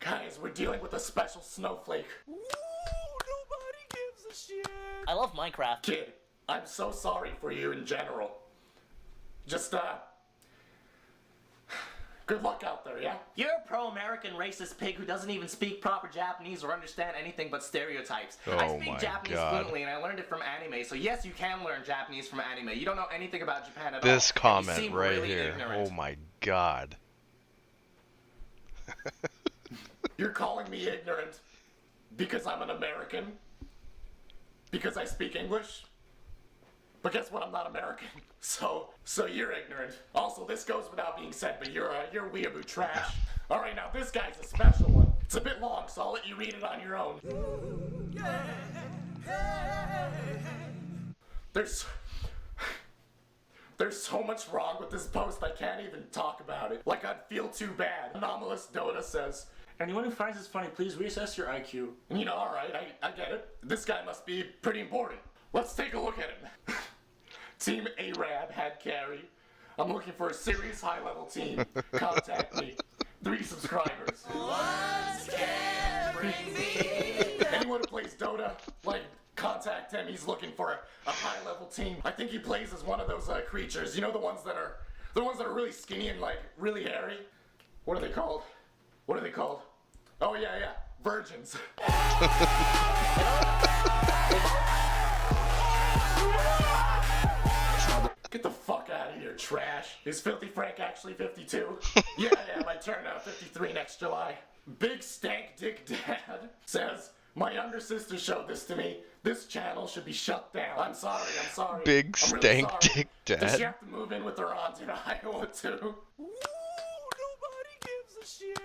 Guys, we're dealing with a special snowflake. Ooh, nobody gives a shit. I love Minecraft. Kid, I'm so sorry for you in general. Just, good luck out there, yeah? You're a pro-American racist pig who doesn't even speak proper Japanese or understand anything but stereotypes. I Oh speak my Japanese God. fluently and I learned it from anime, so yes, you can learn Japanese from anime. You don't know anything about Japan at all. This and you comment seem right really here. ignorant. Oh my God. You're calling me ignorant because I'm an American? Because I speak English? But guess what? I'm not American. So you're ignorant. Also, this goes without being said, but you're weeaboo trash. All right, now this guy's a special one. It's a bit long, so I'll let you read it on your own. There's so much wrong with this post, I can't even talk about it. Like I'd feel too bad. Anomalous Dota says, anyone who finds this funny, please reassess your IQ. You know, alright, I get it. This guy must be pretty important. Let's take a look at him. Team Arab had carry. I'm looking for a serious high-level team. Contact me. 3 subscribers. Anyone who plays Dota, like, contact him. He's looking for a high-level team. I think he plays as one of those creatures. You know the ones that are really skinny and like really hairy. What are they called? What are they called? Oh yeah, virgins. Get the fuck out of here, trash. Is Filthy Frank actually 52? Yeah, I am. I turn 53 next July. Big Stank Dick Dad says, my younger sister showed this to me. This channel should be shut down. I'm sorry. Big I'm really Stank sorry. Dick Does Dad. she have to move in with her aunt in Iowa too? Ooh, nobody gives a shit.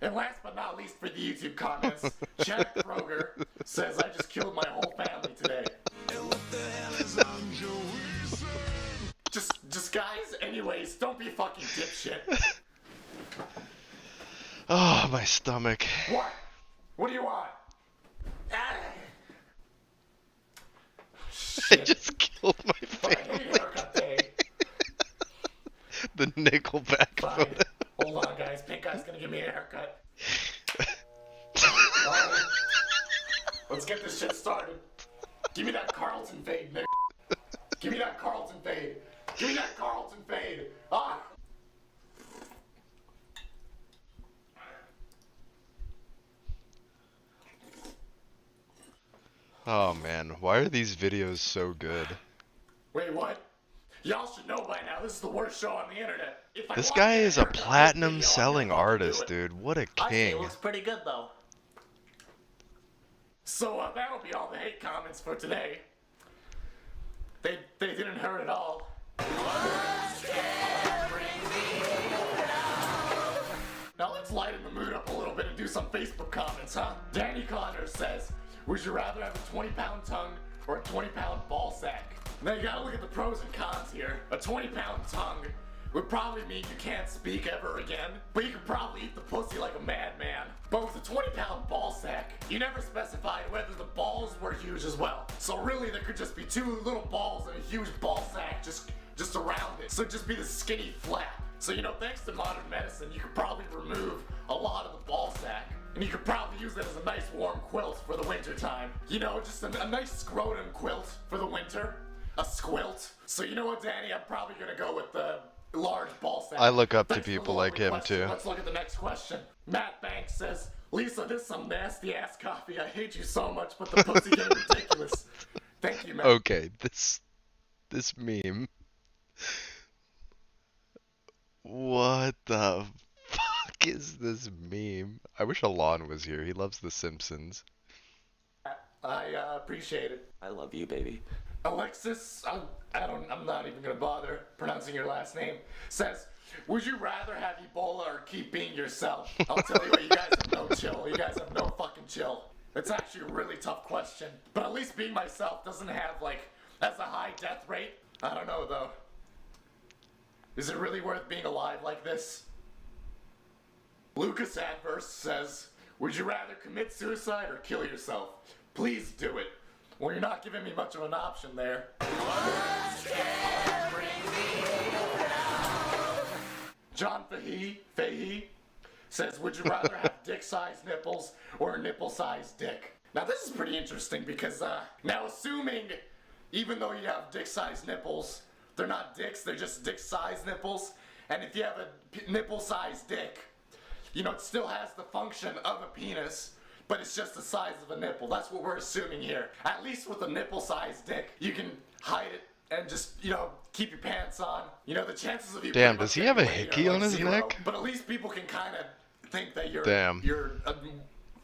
And last but not least for the YouTube comments, Jack Kroger says, I just killed my whole family today. Just guys, anyways, don't be a fucking dipshit. Oh, my stomach. What? What do you want? I just killed my I hate family. haircut day. The Nickelback Fine. photo. Hold on, guys. Pink guy's gonna give me a haircut. Alright. Let's get this shit started. Give me that Carlton fade, nigga. Give me that Carlton fade. Give me that Carlton fade. Ah! Oh man, why are these videos so good? Wait, what? Y'all should know by now, this is the worst show on the internet. If I This want guy to get is a haircut on this platinum video, I'm selling gonna fucking artist, do it. dude. What a I think it king. looks pretty good though. So that'll be all the hate comments for today. They didn't hurt at all. Now let's lighten the mood up a little bit and do some Facebook comments, huh? Danny Connors says, would you rather have a 20-pound tongue or a 20-pound ball sack? Now you gotta look at the pros and cons here. A 20-pound tongue would probably mean you can't speak ever again, but you could probably eat the pussy like a madman. But with a 20-pound ball sack, you never specified whether the balls were huge as well. So really there could just be 2 little balls and a huge ball sack just around it. So it'd just be the skinny flap. So thanks to modern medicine, you could probably remove a lot of the ball sack. And you could probably use it as a nice warm quilt for the winter time. Just a nice scrotum quilt for the winter. A squilt. So you know what, Danny? I'm probably gonna go with the large ball sack. I look up to Thanks for the people like lovely him question. too. Let's look at the next question. Matt Banks says, Lisa, this is some nasty ass coffee. I hate you so much, but the pussy game ridiculous. Thank you, Matt. Okay, this meme. What the fuck? is this meme? I wish Alon was here. He loves The Simpsons. I appreciate it. I love you, baby. Alexis, I'm not even gonna bother pronouncing your last name, says, would you rather have Ebola or keep being yourself? I'll tell you what, you guys have no chill. You guys have no fucking chill. It's actually a really tough question. But at least being myself doesn't have, like, as a high death rate. I don't know, though. Is it really worth being alive like this? Lucas Adverse says, would you rather commit suicide or kill yourself? Please do it. Well, you're not giving me much of an option there. John Fahey says, would you rather have dick-sized nipples or a nipple-sized dick? Now, this is pretty interesting because, now assuming, even though you have dick-sized nipples, they're not dicks, they're just dick-sized nipples, and if you have a nipple-sized dick, you know, it still has the function of a penis, but it's just the size of a nipple. That's what we're assuming here. At least with a nipple-sized dick, you can hide it and just, you know, keep your pants on. You know, the chances of you... Damn, does he have a hickey on his zero. neck? But at least people can kind of think that you're a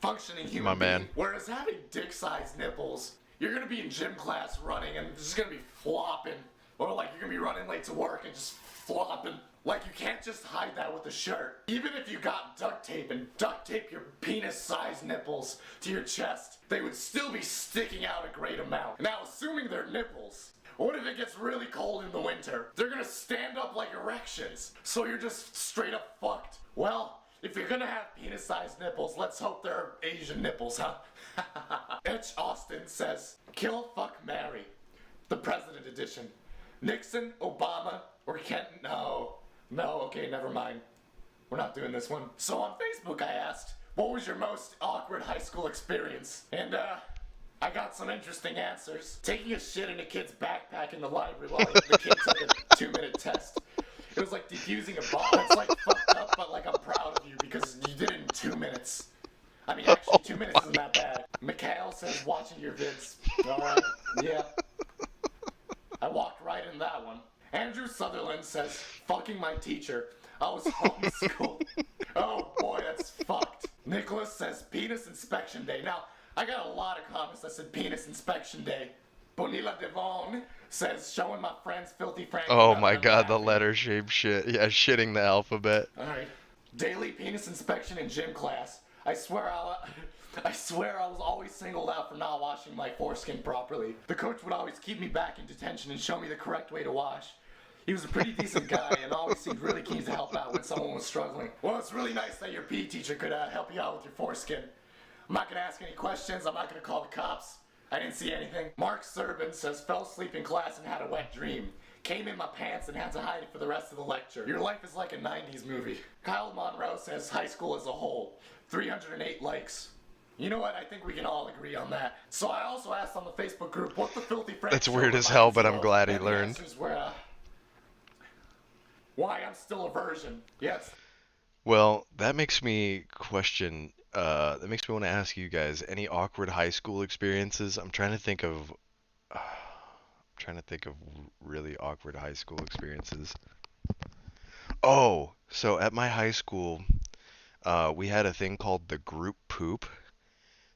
functioning human My man. being. Whereas having dick-sized nipples, you're gonna be in gym class running and it's just gonna be flopping. Or like you're gonna be running late to work and just flopping. Like you can't just hide that with a shirt. Even if you got duct tape and duct tape your penis-sized nipples to your chest, they would still be sticking out a great amount. Now, assuming they're nipples, what if it gets really cold in the winter? They're gonna stand up like erections, so you're just straight up fucked. Well, if you're gonna have penis-sized nipples, let's hope they're Asian nipples, huh? Etch Austin says, kill, fuck, marry. The President Edition. Nixon, Obama, or Kent? No, okay, never mind. We're not doing this one. So on Facebook I asked, what was your most awkward high school experience? And I got some interesting answers. Taking a shit in a kid's backpack in the library while the kid took a 2-minute test. It was like defusing a bomb. It's like fucked up, but like I'm proud of you because you did it in 2 minutes. I mean, actually, 2 minutes isn't that bad. Mikhail says, watching your vids. Alright, yeah. I walked right in that one. Andrew Sutherland says, fucking my teacher. I was homeschooled. Oh boy, that's fucked. Nicholas says, penis inspection day. Now, I got a lot of comments that said penis inspection day. Bonilla Devon says, showing my friends filthy Frank. Oh my god, the letter shape shit. Yeah, shitting the alphabet. Alright. Daily penis inspection in gym class. I swear I was always singled out for not washing my foreskin properly. The coach would always keep me back in detention and show me the correct way to wash. He was a pretty decent guy and always seemed really keen to help out when someone was struggling. Well, it's really nice that your PE teacher could help you out with your foreskin. I'm not gonna ask any questions. I'm not gonna call the cops. I didn't see anything. Mark Serban says, fell asleep in class and had a wet dream. Came in my pants and had to hide it for the rest of the lecture. Your life is like a 90s movie. Kyle Monroe says, high school as a whole. 308 likes. You know what? I think we can all agree on that. So I also asked on the Facebook group what the filthy Frank That's show weird as hell, reminds but you I'm of. glad he And the learned. answers were, why I'm still a virgin. Yes. Well, that makes me question, that makes me want to ask you guys, any awkward high school experiences? I'm trying to think of really awkward high school experiences. Oh, so at my high school, we had a thing called the group poop.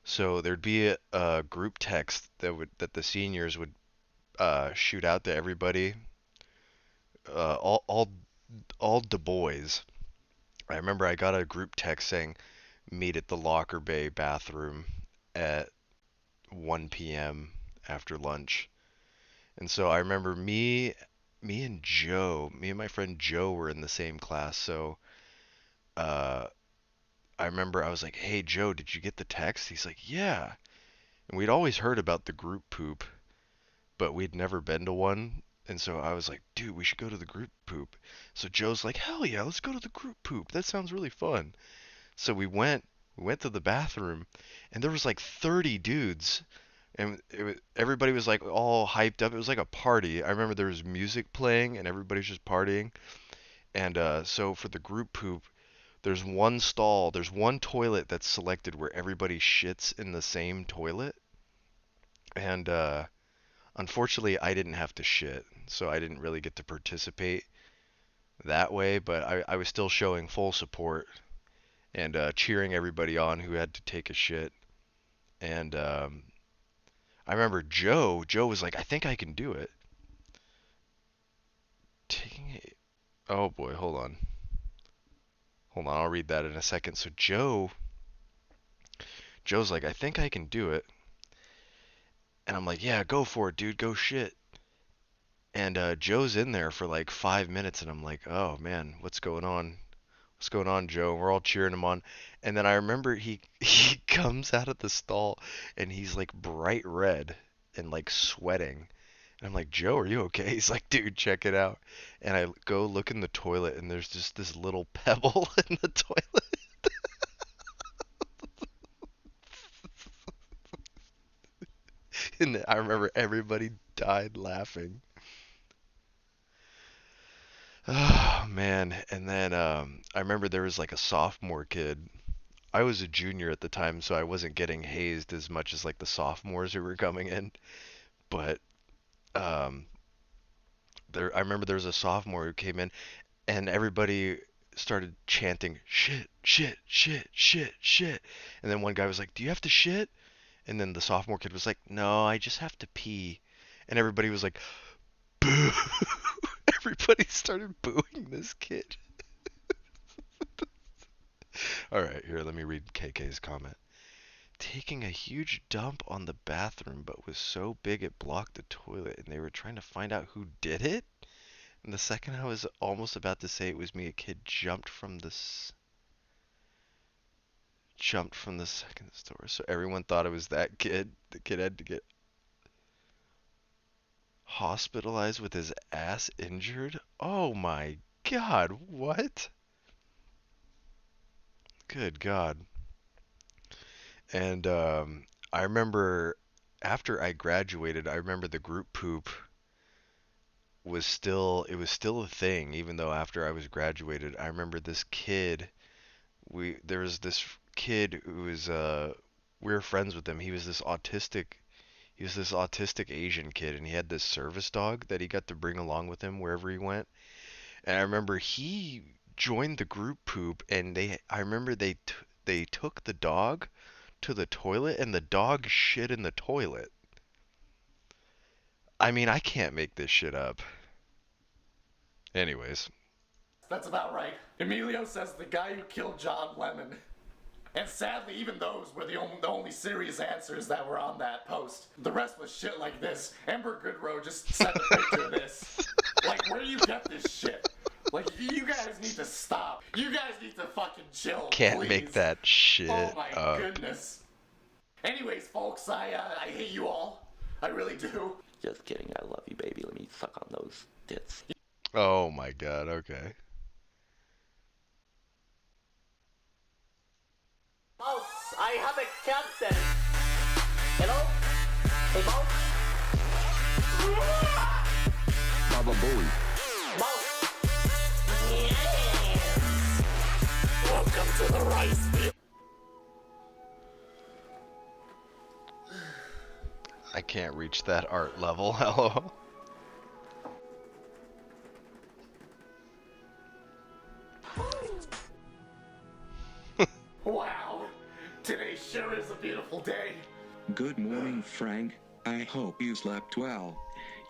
So there'd be a group text that the seniors would shoot out to everybody, all the boys. I remember I got a group text saying, meet at the locker bay bathroom at 1 p.m. after lunch. And so I remember me and my friend Joe were in the same class. So I remember I was like, hey Joe, did you get the text? He's like, yeah. And we'd always heard about the group poop, but we'd never been to one. And so I was like, dude, we should go to the group poop. So Joe's like, hell yeah, let's go to the group poop. That sounds really fun. So we went to the bathroom, and there was like 30 dudes, and everybody was like all hyped up. It was like a party. I remember there was music playing, and everybody's just partying. And so for the group poop, there's one stall, there's one toilet that's selected where everybody shits in the same toilet. And unfortunately, I didn't have to shit, so I didn't really get to participate that way, but I was still showing full support and cheering everybody on who had to take a shit. And I remember Joe was like, I think I can do it. Taking it. Oh boy, hold on. I'll read that in a second. So Joe's like, I think I can do it. And I'm like, yeah, go for it, dude. Go shit. And Joe's in there for like 5 minutes, and I'm like, oh man, what's going on? What's going on, Joe? And we're all cheering him on. And then I remember he he comes out of the stall, and he's like bright red and like sweating. And I'm like, Joe, are you okay? He's like, dude, check it out. And I go look in the toilet, and there's just this little pebble in the toilet. And I remember everybody died laughing. Oh man. And then I remember there was like a sophomore kid. I was a junior at the time, so I wasn't getting hazed as much as like the sophomores who were coming in. But um, I remember there was a sophomore who came in, and everybody started chanting shit, shit, shit, shit, shit. And then one guy was like, "Do you have to shit?" And then the sophomore kid was like, "No, I just have to pee." And everybody was like, "Boo!" Everybody started booing this kid. All right, here, let me read KK's comment. Taking a huge dump on the bathroom, but was so big it blocked the toilet, and they were trying to find out who did it. And the second I was almost about to say it was me, a kid jumped from the second story. So everyone thought it was that kid. The kid had to get hospitalized with his ass injured. Oh my God, what? Good God. And I remember after I graduated, I remember the group poop was still a thing even though after I was graduated. I remember this kid, there was this kid who was we were friends with him. He was this autistic Asian kid, and he had this service dog that he got to bring along with him wherever he went. And I remember he joined the group poop, and I remember they took the dog to the toilet, and the dog shit in the toilet. I mean, I can't make this shit up. Anyways. That's about right. Emilio says the guy who killed John Lennon. And sadly, even those were the only serious answers that were on that post. The rest was shit like this. Amber Goodrow just sent a picture of this. Like, where do you get this shit? Like, you guys need to stop. You guys need to fucking chill, Can't please. make that shit Oh my up. goodness. Anyways, folks, I hate you all. I really do. Just kidding, I love you, baby. Let me suck on those tits. Oh my God, okay. Mouse, I have a captain. Hello? Hey, Mouse? Baba Booey. Mouse? Welcome to the rice field. I can't reach that art level. Hello. Wow. Today sure is a beautiful day. Good morning, Frank. I hope you slept well.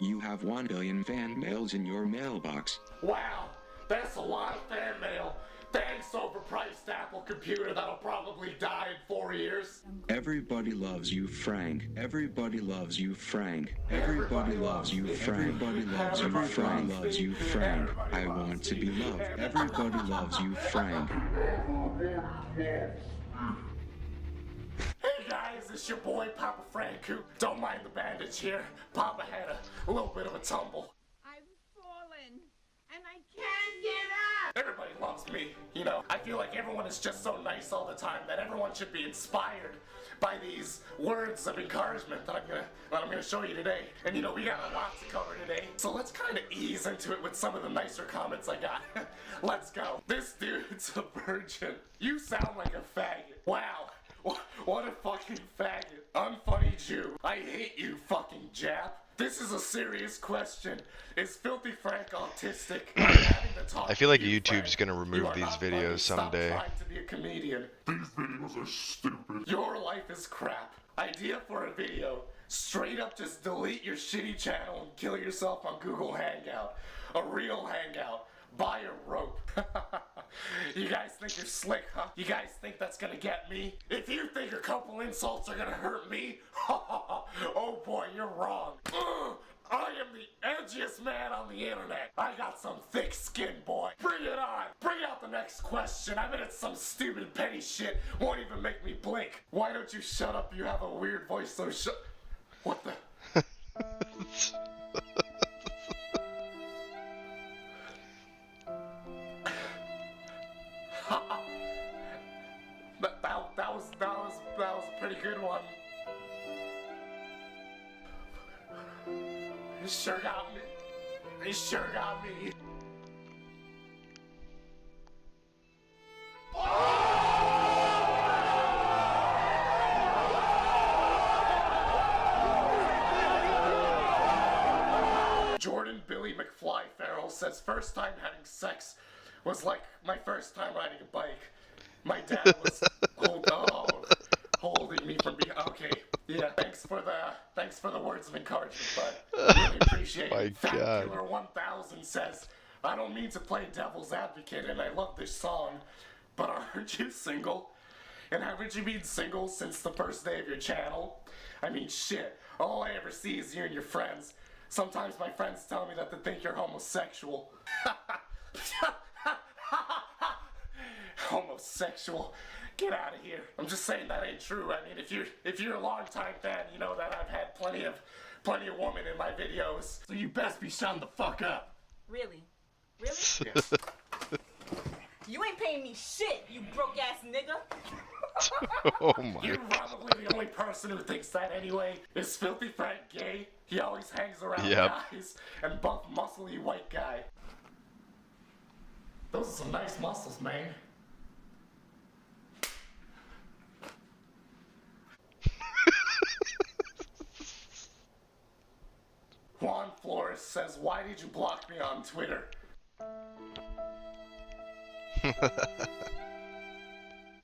You have 1 billion fan mails in your mailbox. Wow. That's a lot of fan mail. Thanks, overpriced Apple computer that'll probably die in 4 years. Everybody loves you, Frank. Everybody loves you, Frank. Everybody loves you, Frank. Everybody loves you, Frank. Loves you, Frank. I want to be loved. Everybody loves you, Frank. Hey guys, it's your boy Papa Frank, who don't mind the bandage here. Papa had a little bit of a tumble. I've fallen, and I can't get up! Everybody loves me, you know. I feel like everyone is just so nice all the time that everyone should be inspired by these words of encouragement that I'm gonna show you today. And you know, we got a lot to cover today, so let's kind of ease into it with some of the nicer comments I got. Let's go. This dude's a virgin. You sound like a faggot. Wow. What a fucking faggot. Unfunny Jew. I hate you, fucking Jap. This is a serious question. Is Filthy Frank autistic? I'm having to talk I feel like to you, YouTube's Frank. gonna You remove are these not funny. videos Stop someday. trying to be a comedian. These videos are stupid. Your life is crap. Idea for a video. Straight up just delete your shitty channel and kill yourself on Google Hangout. A real hangout. Buy a rope. You guys think you're slick, huh? You guys think that's gonna get me? If you think a couple insults are gonna hurt me, oh boy, you're wrong. I am the edgiest man on the internet. I got some thick skin, boy. Bring it on. Bring out the next question. I bet it's some stupid petty shit. Won't even make me blink. Why don't you shut up? You have a weird voice, so What the? that was a pretty good one. He sure got me. He sure got me. Jordan Billy McFly Farrell says first time having sex was like my first time riding a bike. My dad was holding me from behind. Okay, yeah. Thanks for the words of encouragement, bud. Really appreciate it. Fat Killer 1000 says, I don't mean to play devil's advocate, and I love this song, but aren't you single? And haven't you been single since the first day of your channel? I mean, shit. All I ever see is you and your friends. Sometimes my friends tell me that they think you're homosexual. Homosexual. Get out of here. I'm just saying that ain't true. I mean, if you're a longtime fan, you know that I've had plenty of women in my videos. So you best be shutting the fuck up. Really? Really? Yes. You ain't paying me shit, you broke ass nigga. Oh my. You're probably the only person who thinks that anyway. Is Filthy Frank gay? He always hangs around guys and buff muscly white guy. Those are some nice muscles, man. Juan Flores says, why did you block me on Twitter?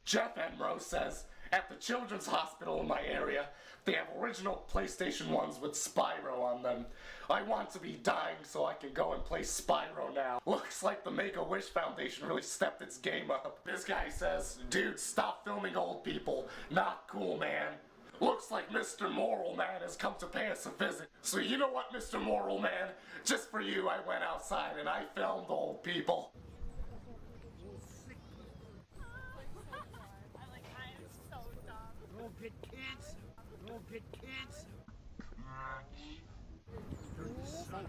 Jeff Enro says, at the children's hospital in my area, they have original PlayStation 1s with Spyro on them. I want to be dying so I can go and play Spyro now. Looks like the Make-A-Wish Foundation really stepped its game up. This guy says, dude, stop filming old people. Not cool, man. Looks like Mr. Moral Man has come to pay us a visit. So you know what, Mr. Moral Man? Just for you, I went outside and I filmed old people. Go get cancer. Go get cancer.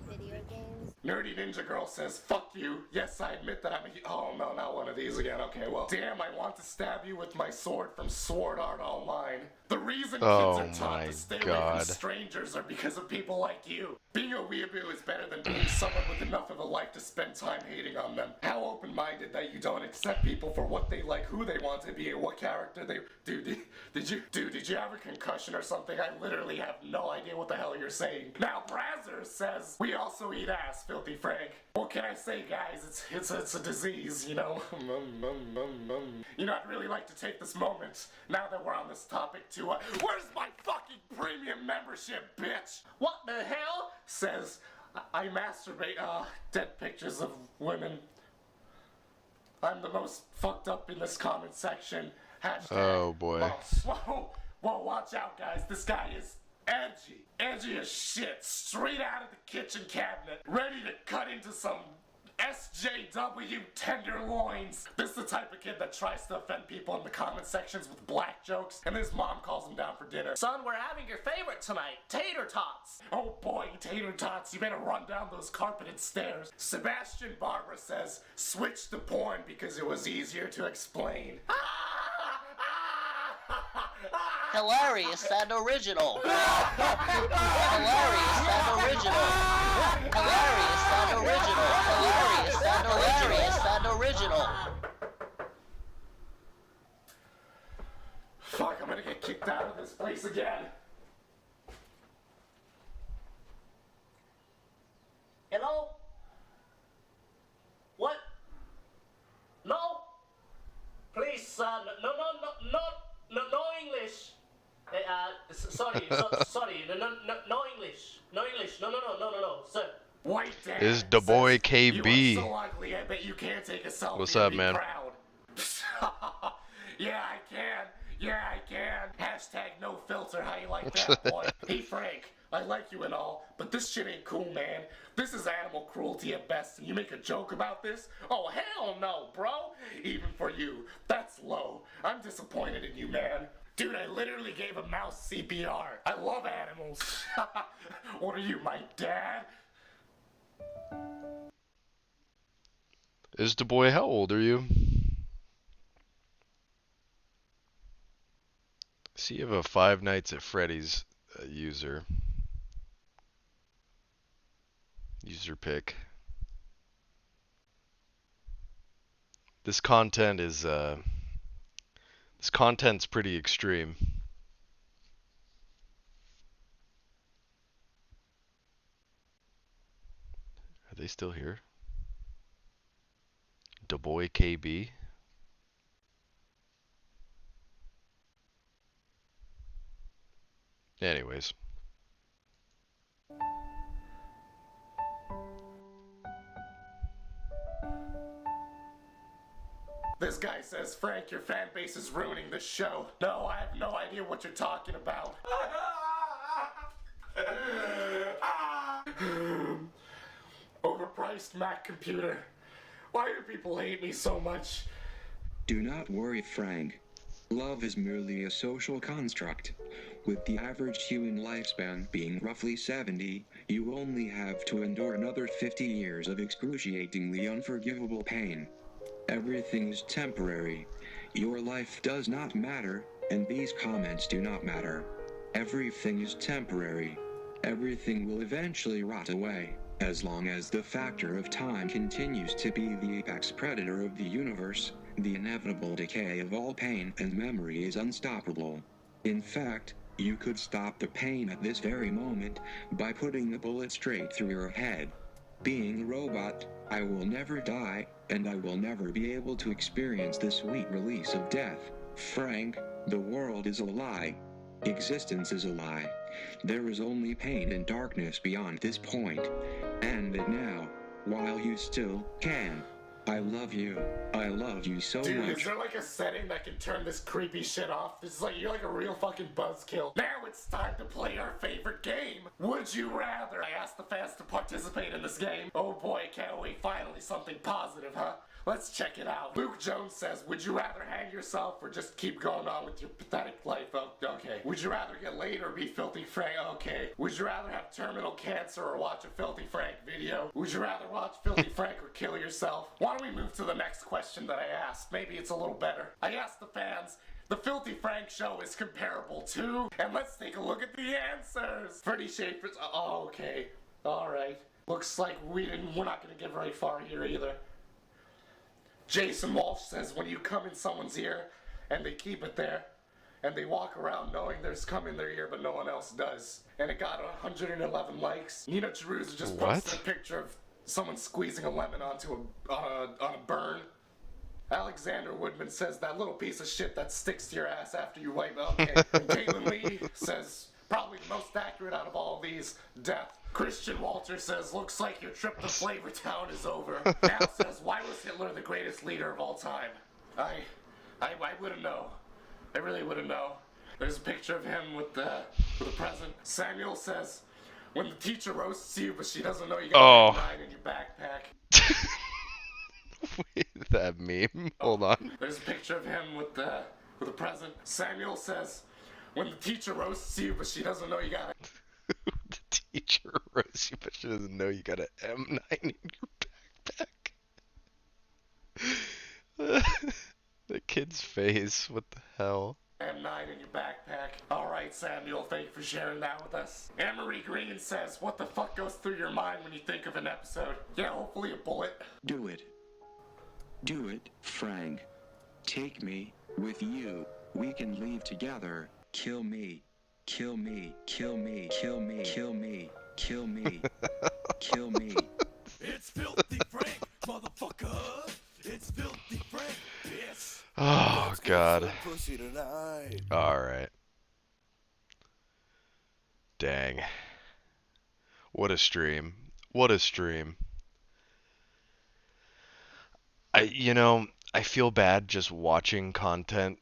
Video games. Nerdy Ninja Girl says, fuck you. Yes, I admit that I'm a... Oh, no, not one of these again. Okay, well. Damn, I want to stab you with my sword from Sword Art Online. The reason kids are taught to stay away from strangers are because of people like you. Being a weeaboo is better than being someone with enough of a life to spend time hating on them. How open-minded that you don't accept people for what they like, who they want to be, and what character they... Dude, did you have a concussion or something? I literally have no idea what the hell you're saying. Now, Brazzers says, we also eat ass, Filthy Frank. What can I say, guys? It's a disease, you know? You know, I'd really like to take this moment, now that we're on this topic, to, where's my fucking premium membership, bitch? What the hell? Says, I masturbate, dead pictures of women. I'm the most fucked up in this comment section. Hashtag. Oh boy. Whoa, watch out, guys. This guy is edgy. Edgy as shit. Straight out of the kitchen cabinet. Ready to cut into some SJW tenderloins. This is the type of kid that tries to offend people in the comment sections with black jokes, and his mom calls him down for dinner. Son, we're having your favorite tonight, tater tots. Oh boy, tater tots, you better run down those carpeted stairs. Sebastian Barbara says, switch to porn because it was easier to explain. Hilarious and original. Hilarious and original. Hilarious and original. Hilarious and hilarious and original. Fuck, I'm gonna get kicked out of this place again. Hello? What? No? Please, Sorry, sorry, no English. No English, no, sir. White Dad Is the boy says, "You are KB. so ugly, I bet you can't take a selfie What's and up, be man? proud." Yeah, I can. Yeah, I can. Hashtag no filter. How you like that, boy? Hey, Frank, I like you and all, but this shit ain't cool, man. This is animal cruelty at best, and you make a joke about this? Oh, hell no, bro. Even for you, that's low. I'm disappointed in you, man. Dude, I literally gave a mouse CPR. I love animals. What are you, my dad? Is the boy, how old are you? See, you have a Five Nights at Freddy's user pick. This content is this content's pretty extreme. Are they still here? Da boy KB. Anyways. This guy says, Frank, your fan base is ruining the show. No, I have no idea what you're talking about. Overpriced Mac computer. Why do people hate me so much? Do not worry, Frank. Love is merely a social construct. With the average human lifespan being roughly 70, you only have to endure another 50 years of excruciatingly unforgivable pain. Everything is temporary. Your life does not matter, and these comments do not matter. Everything is temporary. Everything will eventually rot away, as long as the factor of time continues to be the apex predator of the universe. The inevitable decay of all pain and memory is unstoppable. In fact, you could stop the pain at this very moment by putting the bullet straight through your head. Being a robot, I will never die, and I will never be able to experience the sweet release of death. Frank, the world is a lie. Existence is a lie. There is only pain and darkness beyond this point. End it now, while you still can. I love you. I love you so Dude, much. is there like a setting that can turn this creepy shit off? This is like, you're like a real fucking buzzkill. Now it's time to play our favorite game. Would you rather? I asked the fans to participate in this game. Oh boy, can't wait. Finally something positive, huh? Let's check it out. Luke Jones says, would you rather hang yourself or just keep going on with your pathetic life? Oh, okay. Would you rather get laid or be Filthy Frank? Okay. Would you rather have terminal cancer or watch a Filthy Frank video? Would you rather watch Filthy Frank or kill yourself? Why don't we move to the next question that I asked? Maybe it's a little better. I asked the fans, the Filthy Frank show is comparable to, and let's take a look at the answers. Freddie Schaefer's, oh, okay. All right. Looks like we're not gonna get very far here either. Jason Walsh says, when you come in someone's ear and they keep it there and they walk around knowing there's cum in their ear but no one else does. And it got 111 likes. Nina Cheruza just posted a picture of someone squeezing a lemon onto on a burn. Alexander Woodman says, that little piece of shit that sticks to your ass after you wipe. Okay. And Caitlin Lee says, probably the most accurate out of all of these, death. Christian Walter says, looks like your trip to Flavor Town is over. Al says, why was Hitler the greatest leader of all time? I wouldn't know. I really wouldn't know. There's a picture of him with the present. Samuel says, when the teacher roasts you, but she doesn't know you got a 9 in your backpack. Wait, that meme. Hold on. There's a picture of him with the present. Samuel says, when the teacher roasts you, but she doesn't know you got it. The teacher roasts you, but she doesn't know you got an M9 in your backpack. The kid's face. What the hell? M9 in your backpack. Alright, Samuel, thank you for sharing that with us. Anne-Marie Green says, what the fuck goes through your mind when you think of an episode? Yeah, hopefully a bullet. Do it. Do it, Frank. Take me with you. We can leave together. Kill me. Kill me. Kill me. Kill me. Kill me. Kill me. Kill me. It's Filthy Frank, motherfucker. It's Filthy Frank, bitch. Oh, God. Alright. Dang. What a stream. What a stream. I feel bad just watching content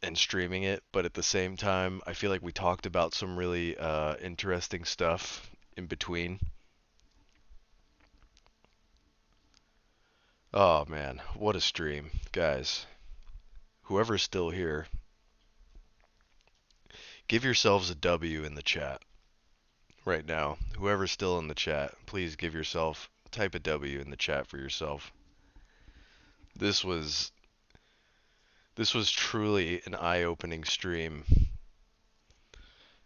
and streaming it, but at the same time, I feel like we talked about some really interesting stuff in between. Oh man, what a stream. Guys, whoever's still here, give yourselves a W in the chat right now. Whoever's still in the chat, please type a W in the chat for yourself. This was truly an eye-opening stream.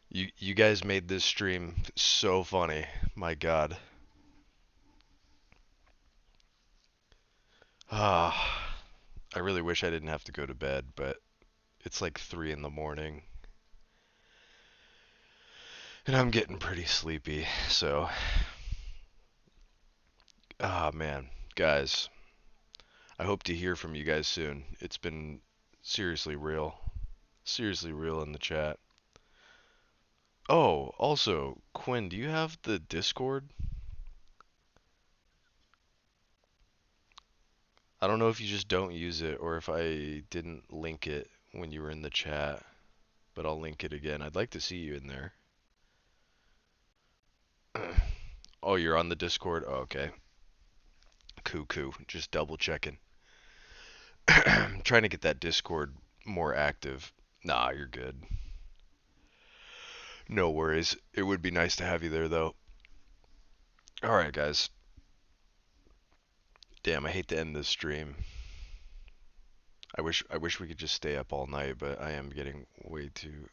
You guys made this stream so funny. My God. Ah, I really wish I didn't have to go to bed, but it's like 3 in the morning. And I'm getting pretty sleepy, so. Ah, man. Guys, I hope to hear from you guys soon. It's been seriously real. Seriously real in the chat. Oh, also, Quinn, do you have the Discord? I don't know if you just don't use it or if I didn't link it when you were in the chat, but I'll link it again. I'd like to see you in there. Oh, you're on the Discord? Oh, okay. Cuckoo. Just double checking. Trying to get that Discord more active. Nah, you're good. No worries. It would be nice to have you there, though. Alright, guys. Damn, I hate to end this stream. I wish we could just stay up all night, but I am getting way too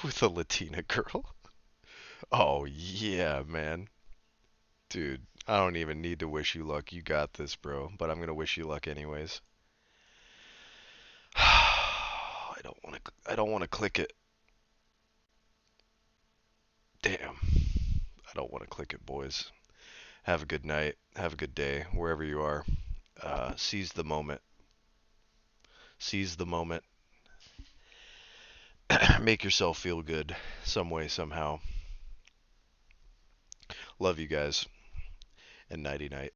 with a Latina girl. Oh yeah, man. Dude, I don't even need to wish you luck. You got this, bro. But I'm gonna wish you luck anyways. I don't wanna click it. Damn. I don't wanna click it, boys. Have a good night. Have a good day, wherever you are. Seize the moment. Seize the moment. Make yourself feel good some way, somehow. Love you guys. And nighty night.